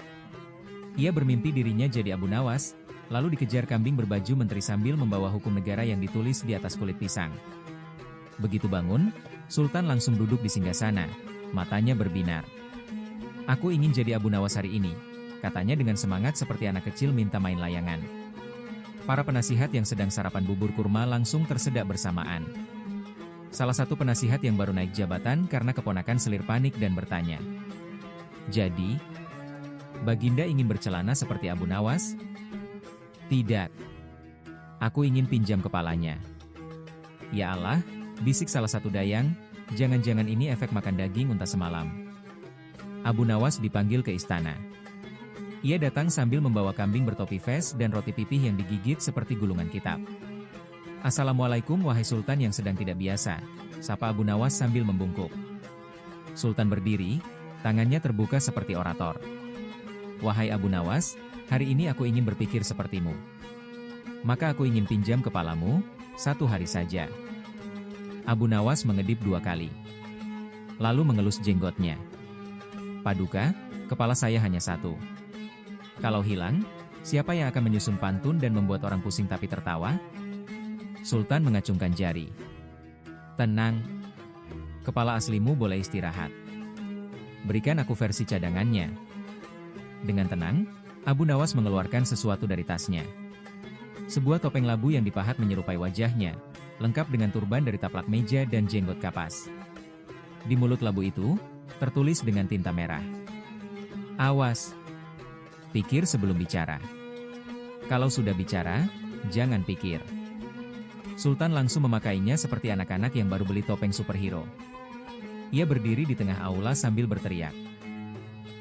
Ia bermimpi dirinya jadi Abu Nawas, lalu dikejar kambing berbaju menteri sambil membawa hukum negara yang ditulis di atas kulit pisang. Begitu bangun, Sultan langsung duduk di singgasana, matanya berbinar. Aku ingin jadi Abu Nawas hari ini, katanya dengan semangat seperti anak kecil minta main layangan. Para penasihat yang sedang sarapan bubur kurma langsung tersedak bersamaan. Salah satu penasihat yang baru naik jabatan karena keponakan selir panik dan bertanya. Jadi, Baginda ingin bercelana seperti Abu Nawas? Tidak. Aku ingin pinjam kepalanya. Ya Allah, bisik salah satu dayang, jangan-jangan ini efek makan daging unta semalam. Abu Nawas dipanggil ke istana. Ia datang sambil membawa kambing bertopi vest dan roti pipih yang digigit seperti gulungan kitab. Assalamualaikum wahai Sultan yang sedang tidak biasa, sapa Abu Nawas sambil membungkuk. Sultan berdiri, tangannya terbuka seperti orator. Wahai Abu Nawas, hari ini aku ingin berpikir sepertimu. Maka aku ingin pinjam kepalamu, 1 hari saja. Abu Nawas mengedip 2 kali. Lalu mengelus jenggotnya. Paduka, kepala saya hanya 1. Kalau hilang, siapa yang akan menyusun pantun dan membuat orang pusing tapi tertawa? Sultan mengacungkan jari. Tenang. Kepala aslimu boleh istirahat. Berikan aku versi cadangannya. Dengan tenang, Abu Nawas mengeluarkan sesuatu dari tasnya. Sebuah topeng labu yang dipahat menyerupai wajahnya, lengkap dengan turban dari taplak meja dan jenggot kapas. Di mulut labu itu, tertulis dengan tinta merah. Awas. Pikir sebelum bicara. Kalau sudah bicara, jangan pikir. Sultan langsung memakainya seperti anak-anak yang baru beli topeng superhero. Ia berdiri di tengah aula sambil berteriak.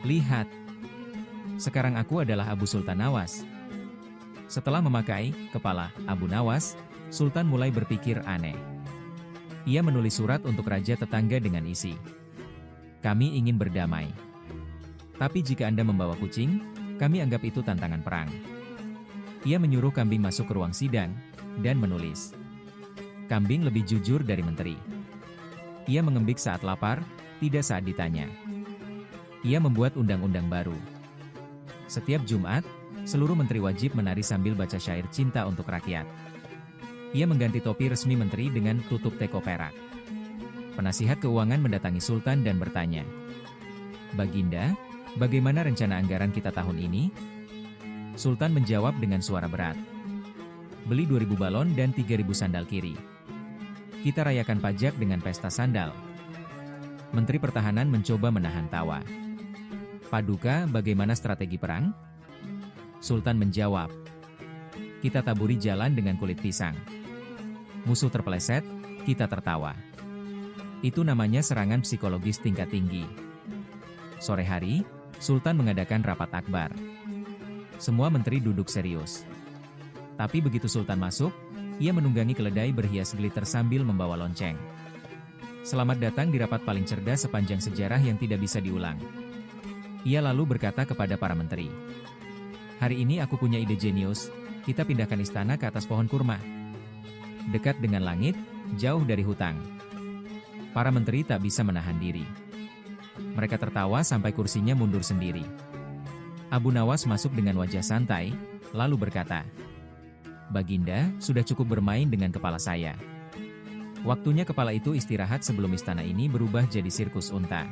Lihat. Sekarang aku adalah Abu Sultan Nawas. Setelah memakai kepala Abu Nawas, Sultan mulai berpikir aneh. Ia menulis surat untuk raja tetangga dengan isi. Kami ingin berdamai. Tapi jika Anda membawa kucing, kami anggap itu tantangan perang. Ia menyuruh kambing masuk ke ruang sidang, dan menulis. Kambing lebih jujur dari menteri. Ia mengembik saat lapar, tidak saat ditanya. Ia membuat undang-undang baru. Setiap Jumat, seluruh menteri wajib menari sambil baca syair cinta untuk rakyat. Ia mengganti topi resmi menteri dengan tutup teko perak. Penasihat keuangan mendatangi Sultan dan bertanya. Baginda, bagaimana rencana anggaran kita tahun ini? Sultan menjawab dengan suara berat. Beli 2.000 balon dan 3.000 sandal kiri. Kita rayakan pajak dengan pesta sandal. Menteri Pertahanan mencoba menahan tawa. Paduka, bagaimana strategi perang? Sultan menjawab. Kita taburi jalan dengan kulit pisang. Musuh terpeleset, kita tertawa. Itu namanya serangan psikologis tingkat tinggi. Sore hari, Sultan mengadakan rapat akbar. Semua menteri duduk serius. Tapi begitu Sultan masuk, ia menunggangi keledai berhias glitter sambil membawa lonceng. Selamat datang di rapat paling cerdas sepanjang sejarah yang tidak bisa diulang. Ia lalu berkata kepada para menteri. Hari ini aku punya ide jenius, kita pindahkan istana ke atas pohon kurma. Dekat dengan langit, jauh dari hutang. Para menteri tak bisa menahan diri. Mereka tertawa sampai kursinya mundur sendiri. Abu Nawas masuk dengan wajah santai, lalu berkata, "Baginda, sudah cukup bermain dengan kepala saya. Waktunya kepala itu istirahat sebelum istana ini berubah jadi sirkus unta."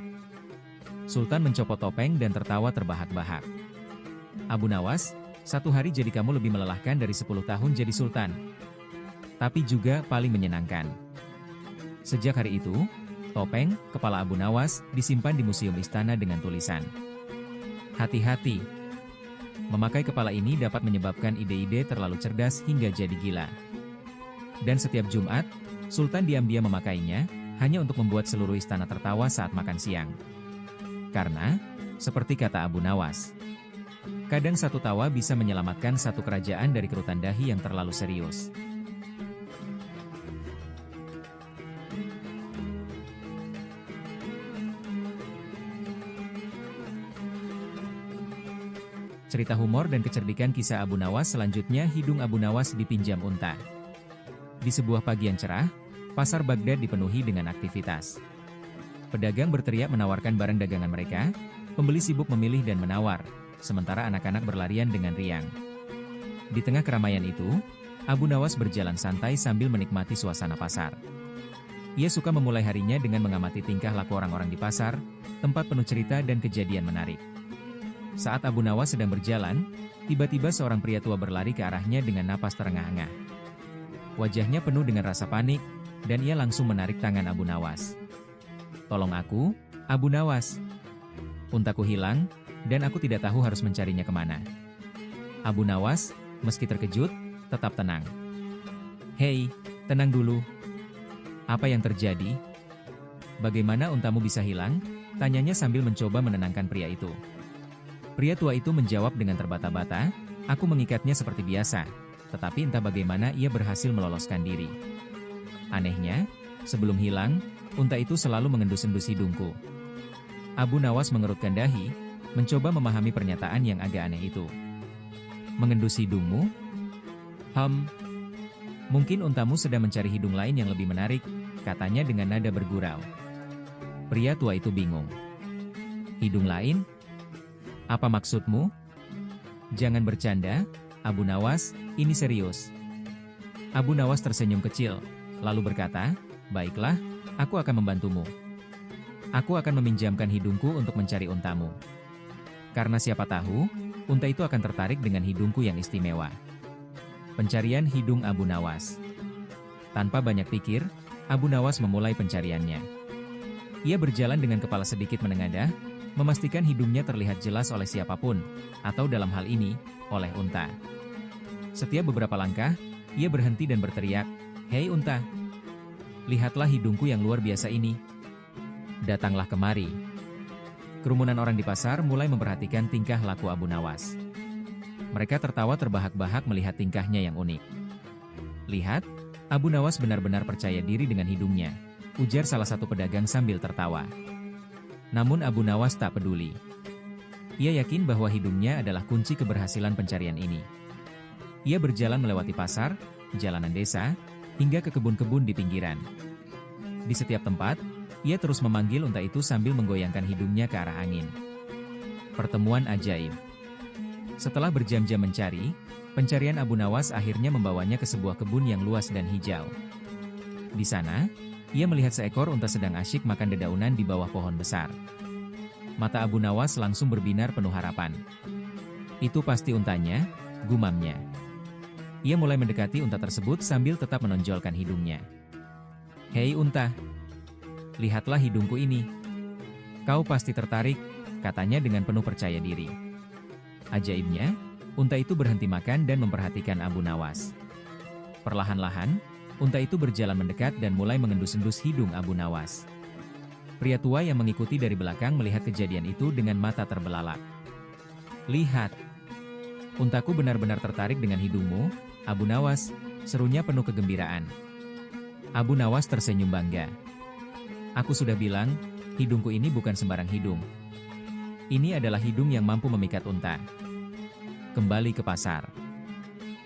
Sultan mencopot topeng dan tertawa terbahak-bahak. "Abu Nawas, satu hari jadi kamu lebih melelahkan dari 10 tahun jadi sultan. Tapi juga paling menyenangkan." Sejak hari itu, topeng, kepala Abu Nawas, disimpan di museum istana dengan tulisan, "Hati-hati. Memakai kepala ini dapat menyebabkan ide-ide terlalu cerdas hingga jadi gila." Dan setiap Jumat, Sultan diam-diam memakainya, hanya untuk membuat seluruh istana tertawa saat makan siang. Karena, seperti kata Abu Nawas, kadang satu tawa bisa menyelamatkan satu kerajaan dari kerutan dahi yang terlalu serius. Cerita humor dan kecerdikan kisah Abu Nawas selanjutnya. Hidung Abu Nawas dipinjam unta. Di sebuah pagi yang cerah, pasar Baghdad dipenuhi dengan aktivitas. Pedagang berteriak menawarkan barang dagangan mereka, pembeli sibuk memilih dan menawar, sementara anak-anak berlarian dengan riang. Di tengah keramaian itu, Abu Nawas berjalan santai sambil menikmati suasana pasar. Ia suka memulai harinya dengan mengamati tingkah laku orang-orang di pasar, tempat penuh cerita dan kejadian menarik. Saat Abu Nawas sedang berjalan, tiba-tiba seorang pria tua berlari ke arahnya dengan napas terengah-engah. Wajahnya penuh dengan rasa panik, dan ia langsung menarik tangan Abu Nawas. "Tolong aku, Abu Nawas. Untaku hilang, dan aku tidak tahu harus mencarinya kemana." Abu Nawas, meski terkejut, tetap tenang. "Hei, tenang dulu. Apa yang terjadi? Bagaimana untamu bisa hilang?" tanyanya sambil mencoba menenangkan pria itu. Pria tua itu menjawab dengan terbata-bata, "Aku mengikatnya seperti biasa, tetapi entah bagaimana ia berhasil meloloskan diri. Anehnya, sebelum hilang, unta itu selalu mengendus-endus hidungku." Abu Nawas mengerutkan dahi, mencoba memahami pernyataan yang agak aneh itu. "Mengendus hidungmu? Mungkin untamu sedang mencari hidung lain yang lebih menarik," katanya dengan nada bergurau. Pria tua itu bingung. "Hidung lain? Apa maksudmu? Jangan bercanda, Abu Nawas, ini serius." Abu Nawas tersenyum kecil, lalu berkata, "Baiklah, aku akan membantumu. Aku akan meminjamkan hidungku untuk mencari untamu. Karena siapa tahu, unta itu akan tertarik dengan hidungku yang istimewa." Pencarian hidung Abu Nawas. Tanpa banyak pikir, Abu Nawas memulai pencariannya. Ia berjalan dengan kepala sedikit menengadah, memastikan hidungnya terlihat jelas oleh siapapun, atau dalam hal ini, oleh unta. Setiap beberapa langkah, ia berhenti dan berteriak, "Hei unta! Lihatlah hidungku yang luar biasa ini. Datanglah kemari." Kerumunan orang di pasar mulai memperhatikan tingkah laku Abu Nawas. Mereka tertawa terbahak-bahak melihat tingkahnya yang unik. "Lihat, Abu Nawas benar-benar percaya diri dengan hidungnya," ujar salah satu pedagang sambil tertawa. Namun Abu Nawas tak peduli. Ia yakin bahwa hidungnya adalah kunci keberhasilan pencarian ini. Ia berjalan melewati pasar, jalanan desa, hingga ke kebun-kebun di pinggiran. Di setiap tempat, ia terus memanggil unta itu sambil menggoyangkan hidungnya ke arah angin. Pertemuan ajaib. Setelah berjam-jam mencari, pencarian Abu Nawas akhirnya membawanya ke sebuah kebun yang luas dan hijau. Di sana, ia melihat seekor unta sedang asyik makan dedaunan di bawah pohon besar. Mata Abu Nawas langsung berbinar penuh harapan. "Itu pasti untanya," gumamnya. Ia mulai mendekati unta tersebut sambil tetap menonjolkan hidungnya. "Hei unta, lihatlah hidungku ini. Kau pasti tertarik," katanya dengan penuh percaya diri. Ajaibnya, unta itu berhenti makan dan memperhatikan Abu Nawas. Perlahan-lahan, unta itu berjalan mendekat dan mulai mengendus-endus hidung Abu Nawas. Pria tua yang mengikuti dari belakang melihat kejadian itu dengan mata terbelalak. "Lihat, untaku benar-benar tertarik dengan hidungmu, Abu Nawas," serunya penuh kegembiraan. Abu Nawas tersenyum bangga. "Aku sudah bilang, hidungku ini bukan sembarang hidung. Ini adalah hidung yang mampu memikat unta. kembali ke pasar.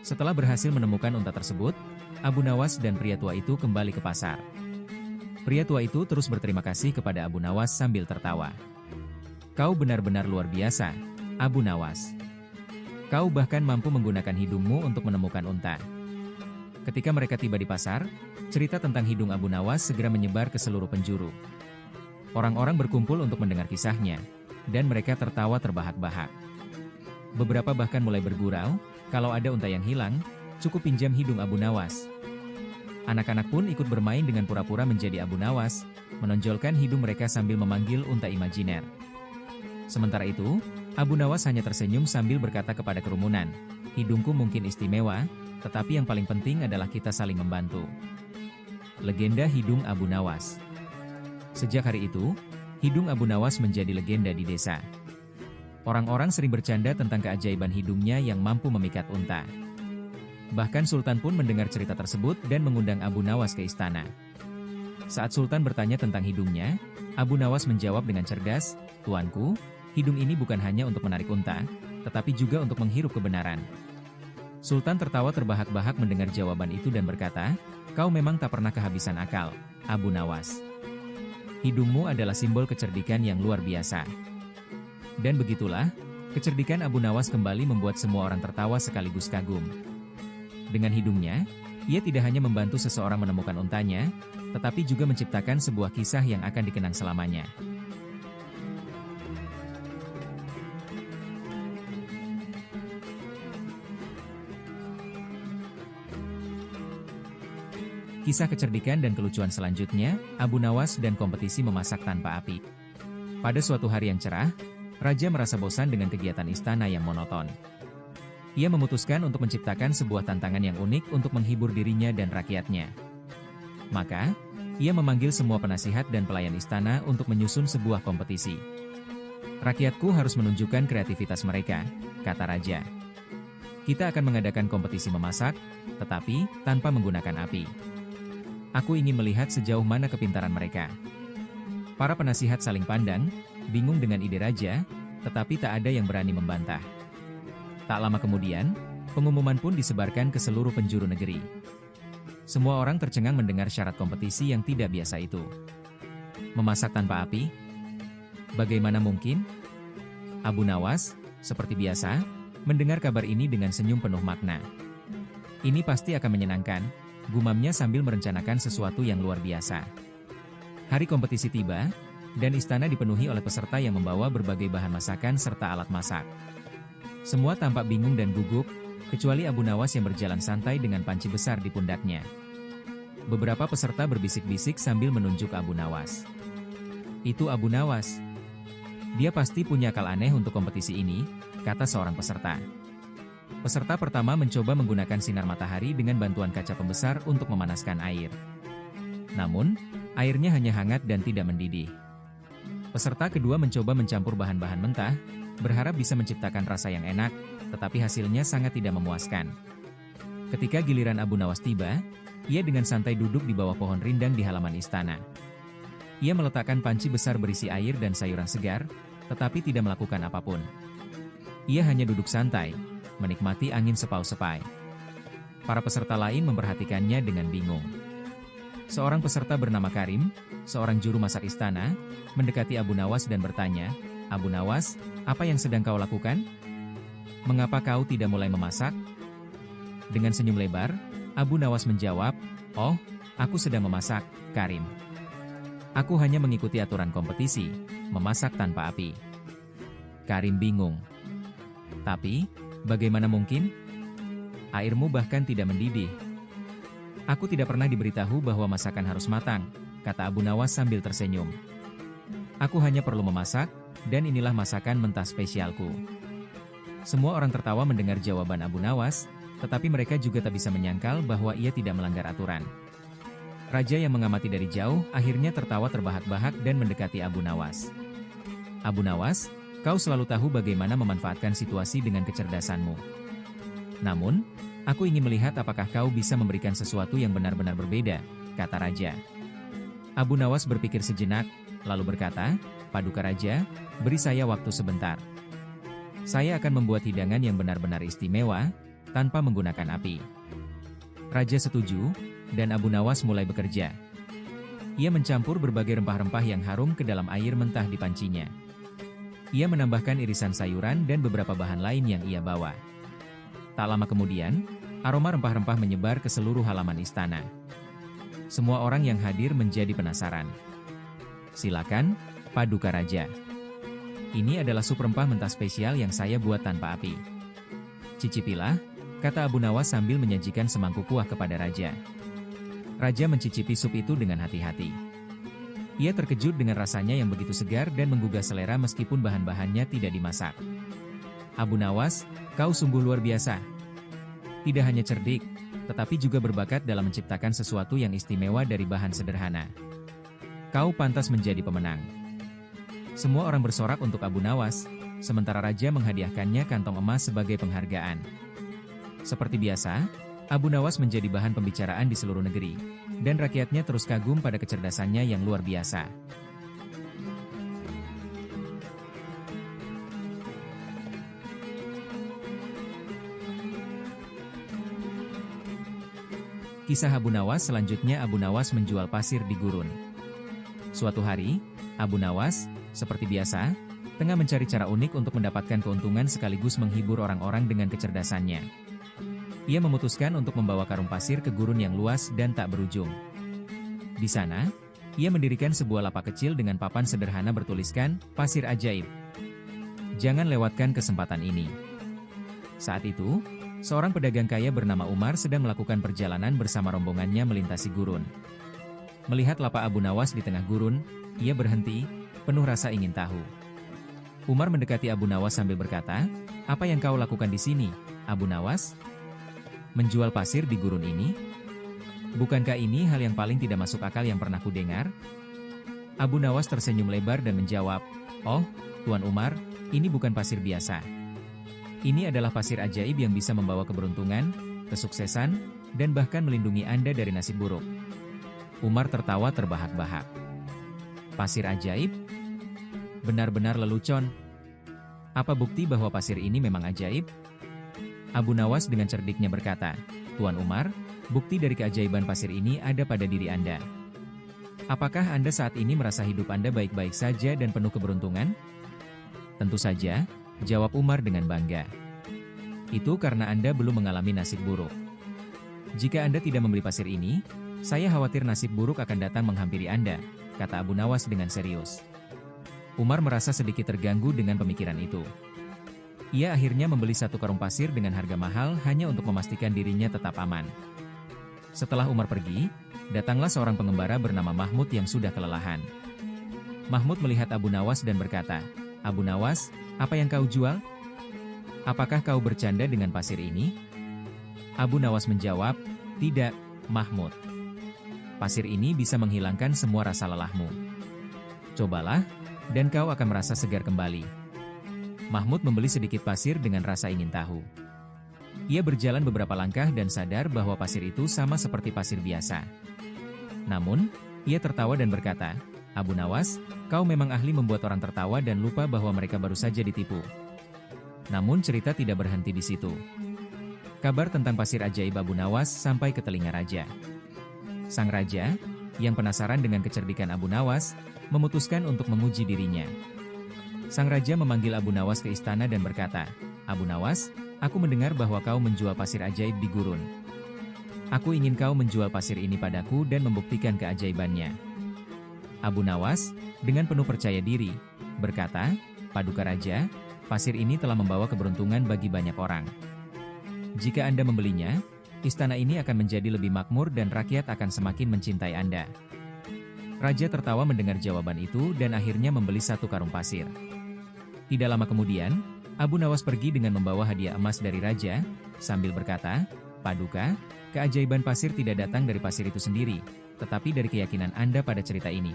Setelah berhasil menemukan unta tersebut, Abu Nawas dan pria tua itu kembali ke pasar. Pria tua itu terus berterima kasih kepada Abu Nawas sambil tertawa. "Kau benar-benar luar biasa, Abu Nawas. Kau bahkan mampu menggunakan hidungmu untuk menemukan unta." Ketika mereka tiba di pasar, cerita tentang hidung Abu Nawas segera menyebar ke seluruh penjuru. Orang-orang berkumpul untuk mendengar kisahnya, dan mereka tertawa terbahak-bahak. Beberapa bahkan mulai bergurau, kalau ada unta yang hilang, cukup pinjam hidung Abu Nawas. Anak-anak pun ikut bermain dengan pura-pura menjadi Abu Nawas, menonjolkan hidung mereka sambil memanggil unta imajiner. Sementara itu, Abu Nawas hanya tersenyum sambil berkata kepada kerumunan, "Hidungku mungkin istimewa, tetapi yang paling penting adalah kita saling membantu." Legenda Hidung Abu Nawas. Sejak hari itu, hidung Abu Nawas menjadi legenda di desa. Orang-orang sering bercanda tentang keajaiban hidungnya yang mampu memikat unta. Bahkan Sultan pun mendengar cerita tersebut dan mengundang Abu Nawas ke istana. Saat Sultan bertanya tentang hidungnya, Abu Nawas menjawab dengan cerdas, "Tuanku, hidung ini bukan hanya untuk menarik unta, tetapi juga untuk menghirup kebenaran." Sultan tertawa terbahak-bahak mendengar jawaban itu dan berkata, "Kau memang tak pernah kehabisan akal, Abu Nawas. Hidungmu adalah simbol kecerdikan yang luar biasa." Dan begitulah, kecerdikan Abu Nawas kembali membuat semua orang tertawa sekaligus kagum. Dengan hidungnya, ia tidak hanya membantu seseorang menemukan untanya, tetapi juga menciptakan sebuah kisah yang akan dikenang selamanya. Kisah kecerdikan dan kelucuan selanjutnya, Abu Nawas dan kompetisi memasak tanpa api. Pada suatu hari yang cerah, Raja merasa bosan dengan kegiatan istana yang monoton. Ia memutuskan untuk menciptakan sebuah tantangan yang unik untuk menghibur dirinya dan rakyatnya. Maka, ia memanggil semua penasihat dan pelayan istana untuk menyusun sebuah kompetisi. "Rakyatku harus menunjukkan kreativitas mereka," kata Raja. "Kita akan mengadakan kompetisi memasak, tetapi tanpa menggunakan api. Aku ingin melihat sejauh mana kepintaran mereka." Para penasihat saling pandang, bingung dengan ide Raja, tetapi tak ada yang berani membantah. Tak lama kemudian, pengumuman pun disebarkan ke seluruh penjuru negeri. Semua orang tercengang mendengar syarat kompetisi yang tidak biasa itu. Memasak tanpa api? Bagaimana mungkin? Abu Nawas, seperti biasa, mendengar kabar ini dengan senyum penuh makna. "Ini pasti akan menyenangkan," gumamnya sambil merencanakan sesuatu yang luar biasa. Hari kompetisi tiba, dan istana dipenuhi oleh peserta yang membawa berbagai bahan masakan serta alat masak. Semua tampak bingung dan gugup, kecuali Abu Nawas yang berjalan santai dengan panci besar di pundaknya. Beberapa peserta berbisik-bisik sambil menunjuk Abu Nawas. "Itu Abu Nawas. Dia pasti punya akal aneh untuk kompetisi ini," kata seorang peserta. Peserta pertama mencoba menggunakan sinar matahari dengan bantuan kaca pembesar untuk memanaskan air. Namun, airnya hanya hangat dan tidak mendidih. Peserta kedua mencoba mencampur bahan-bahan mentah, berharap bisa menciptakan rasa yang enak, tetapi hasilnya sangat tidak memuaskan. Ketika giliran Abu Nawas tiba, ia dengan santai duduk di bawah pohon rindang di halaman istana. Ia meletakkan panci besar berisi air dan sayuran segar, tetapi tidak melakukan apapun. Ia hanya duduk santai, menikmati angin sepau-sepai. Para peserta lain memperhatikannya dengan bingung. Seorang peserta bernama Karim, seorang juru masak istana, mendekati Abu Nawas dan bertanya, "Abu Nawas, apa yang sedang kau lakukan? Mengapa kau tidak mulai memasak?" Dengan senyum lebar, Abu Nawas menjawab, "Oh, aku sedang memasak, Karim. Aku hanya mengikuti aturan kompetisi, memasak tanpa api." Karim bingung. "Tapi, bagaimana mungkin? Airmu bahkan tidak mendidih." "Aku tidak pernah diberitahu bahwa masakan harus matang," kata Abu Nawas sambil tersenyum. "Aku hanya perlu memasak, dan inilah masakan mentah spesialku." Semua orang tertawa mendengar jawaban Abu Nawas, tetapi mereka juga tak bisa menyangkal bahwa ia tidak melanggar aturan. Raja yang mengamati dari jauh akhirnya tertawa terbahak-bahak dan mendekati Abu Nawas. "Abu Nawas, kau selalu tahu bagaimana memanfaatkan situasi dengan kecerdasanmu. Namun, aku ingin melihat apakah kau bisa memberikan sesuatu yang benar-benar berbeda," kata Raja. Abu Nawas berpikir sejenak, lalu berkata, "Paduka Raja, beri saya waktu sebentar. Saya akan membuat hidangan yang benar-benar istimewa, tanpa menggunakan api. Raja setuju, dan Abu Nawas mulai bekerja. Ia mencampur berbagai rempah-rempah yang harum ke dalam air mentah di pancinya. Ia menambahkan irisan sayuran dan beberapa bahan lain yang ia bawa. Tak lama kemudian, aroma rempah-rempah menyebar ke seluruh halaman istana. Semua orang yang hadir menjadi penasaran. Silakan, Paduka Raja. Ini adalah sup rempah mentah spesial yang saya buat tanpa api. Cicipilah, kata Abu Nawas sambil menyajikan semangkuk kuah kepada Raja. Raja mencicipi sup itu dengan hati-hati. Ia terkejut dengan rasanya yang begitu segar dan menggugah selera meskipun bahan-bahannya tidak dimasak. Abu Nawas, kau sungguh luar biasa. Tidak hanya cerdik, tetapi juga berbakat dalam menciptakan sesuatu yang istimewa dari bahan sederhana. Kau pantas menjadi pemenang. Semua orang bersorak untuk Abu Nawas, sementara Raja menghadiahkannya kantong emas sebagai penghargaan. Seperti biasa, Abu Nawas menjadi bahan pembicaraan di seluruh negeri, dan rakyatnya terus kagum pada kecerdasannya yang luar biasa. Kisah Abu Nawas selanjutnya. Abu Nawas menjual pasir di gurun. Suatu hari, Abu Nawas, seperti biasa, tengah mencari cara unik untuk mendapatkan keuntungan sekaligus menghibur orang-orang dengan kecerdasannya. Ia memutuskan untuk membawa karung pasir ke gurun yang luas dan tak berujung. Di sana, ia mendirikan sebuah lapak kecil dengan papan sederhana bertuliskan, "Pasir Ajaib. Jangan lewatkan kesempatan ini." Saat itu, seorang pedagang kaya bernama Umar sedang melakukan perjalanan bersama rombongannya melintasi gurun. Melihat lapak Abu Nawas di tengah gurun, ia berhenti, penuh rasa ingin tahu. Umar mendekati Abu Nawas sambil berkata, "Apa yang kau lakukan di sini, Abu Nawas? Menjual pasir di gurun ini? Bukankah ini hal yang paling tidak masuk akal yang pernah kudengar?" Abu Nawas tersenyum lebar dan menjawab, "Oh, Tuan Umar, ini bukan pasir biasa. Ini adalah pasir ajaib yang bisa membawa keberuntungan, kesuksesan, dan bahkan melindungi Anda dari nasib buruk." Umar tertawa terbahak-bahak. "Pasir ajaib? Benar-benar lelucon. Apa bukti bahwa pasir ini memang ajaib?" Abu Nawas dengan cerdiknya berkata, "Tuan Umar, bukti dari keajaiban pasir ini ada pada diri Anda. Apakah Anda saat ini merasa hidup Anda baik-baik saja dan penuh keberuntungan?" "Tentu saja," jawab Umar dengan bangga. "Itu karena Anda belum mengalami nasib buruk. Jika Anda tidak membeli pasir ini, saya khawatir nasib buruk akan datang menghampiri Anda," kata Abu Nawas dengan serius. Umar merasa sedikit terganggu dengan pemikiran itu. Ia akhirnya membeli satu karung pasir dengan harga mahal hanya untuk memastikan dirinya tetap aman. Setelah Umar pergi, datanglah seorang pengembara bernama Mahmud yang sudah kelelahan. Mahmud melihat Abu Nawas dan berkata, "Abu Nawas, apa yang kau jual? Apakah kau bercanda dengan pasir ini?" Abu Nawas menjawab, "Tidak, Mahmud. Pasir ini bisa menghilangkan semua rasa lelahmu. Cobalah, dan kau akan merasa segar kembali." Mahmud membeli sedikit pasir dengan rasa ingin tahu. Ia berjalan beberapa langkah dan sadar bahwa pasir itu sama seperti pasir biasa. Namun, ia tertawa dan berkata, "Abu Nawas, kau memang ahli membuat orang tertawa dan lupa bahwa mereka baru saja ditipu." Namun cerita tidak berhenti di situ. Kabar tentang pasir ajaib Abu Nawas sampai ke telinga raja. Sang raja, yang penasaran dengan kecerdikan Abu Nawas, memutuskan untuk menguji dirinya. Sang raja memanggil Abu Nawas ke istana dan berkata, "Abu Nawas, aku mendengar bahwa kau menjual pasir ajaib di gurun. Aku ingin kau menjual pasir ini padaku dan membuktikan keajaibannya." Abu Nawas, dengan penuh percaya diri, berkata, "Paduka Raja, pasir ini telah membawa keberuntungan bagi banyak orang. Jika Anda membelinya, istana ini akan menjadi lebih makmur dan rakyat akan semakin mencintai Anda." Raja tertawa mendengar jawaban itu dan akhirnya membeli satu karung pasir. Tidak lama kemudian, Abu Nawas pergi dengan membawa hadiah emas dari raja, sambil berkata, "Paduka, keajaiban pasir tidak datang dari pasir itu sendiri, tetapi dari keyakinan Anda pada cerita ini."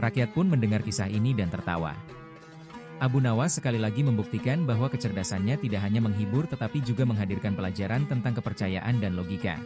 Rakyat pun mendengar kisah ini dan tertawa. Abu Nawas sekali lagi membuktikan bahwa kecerdasannya tidak hanya menghibur tetapi juga menghadirkan pelajaran tentang kepercayaan dan logika.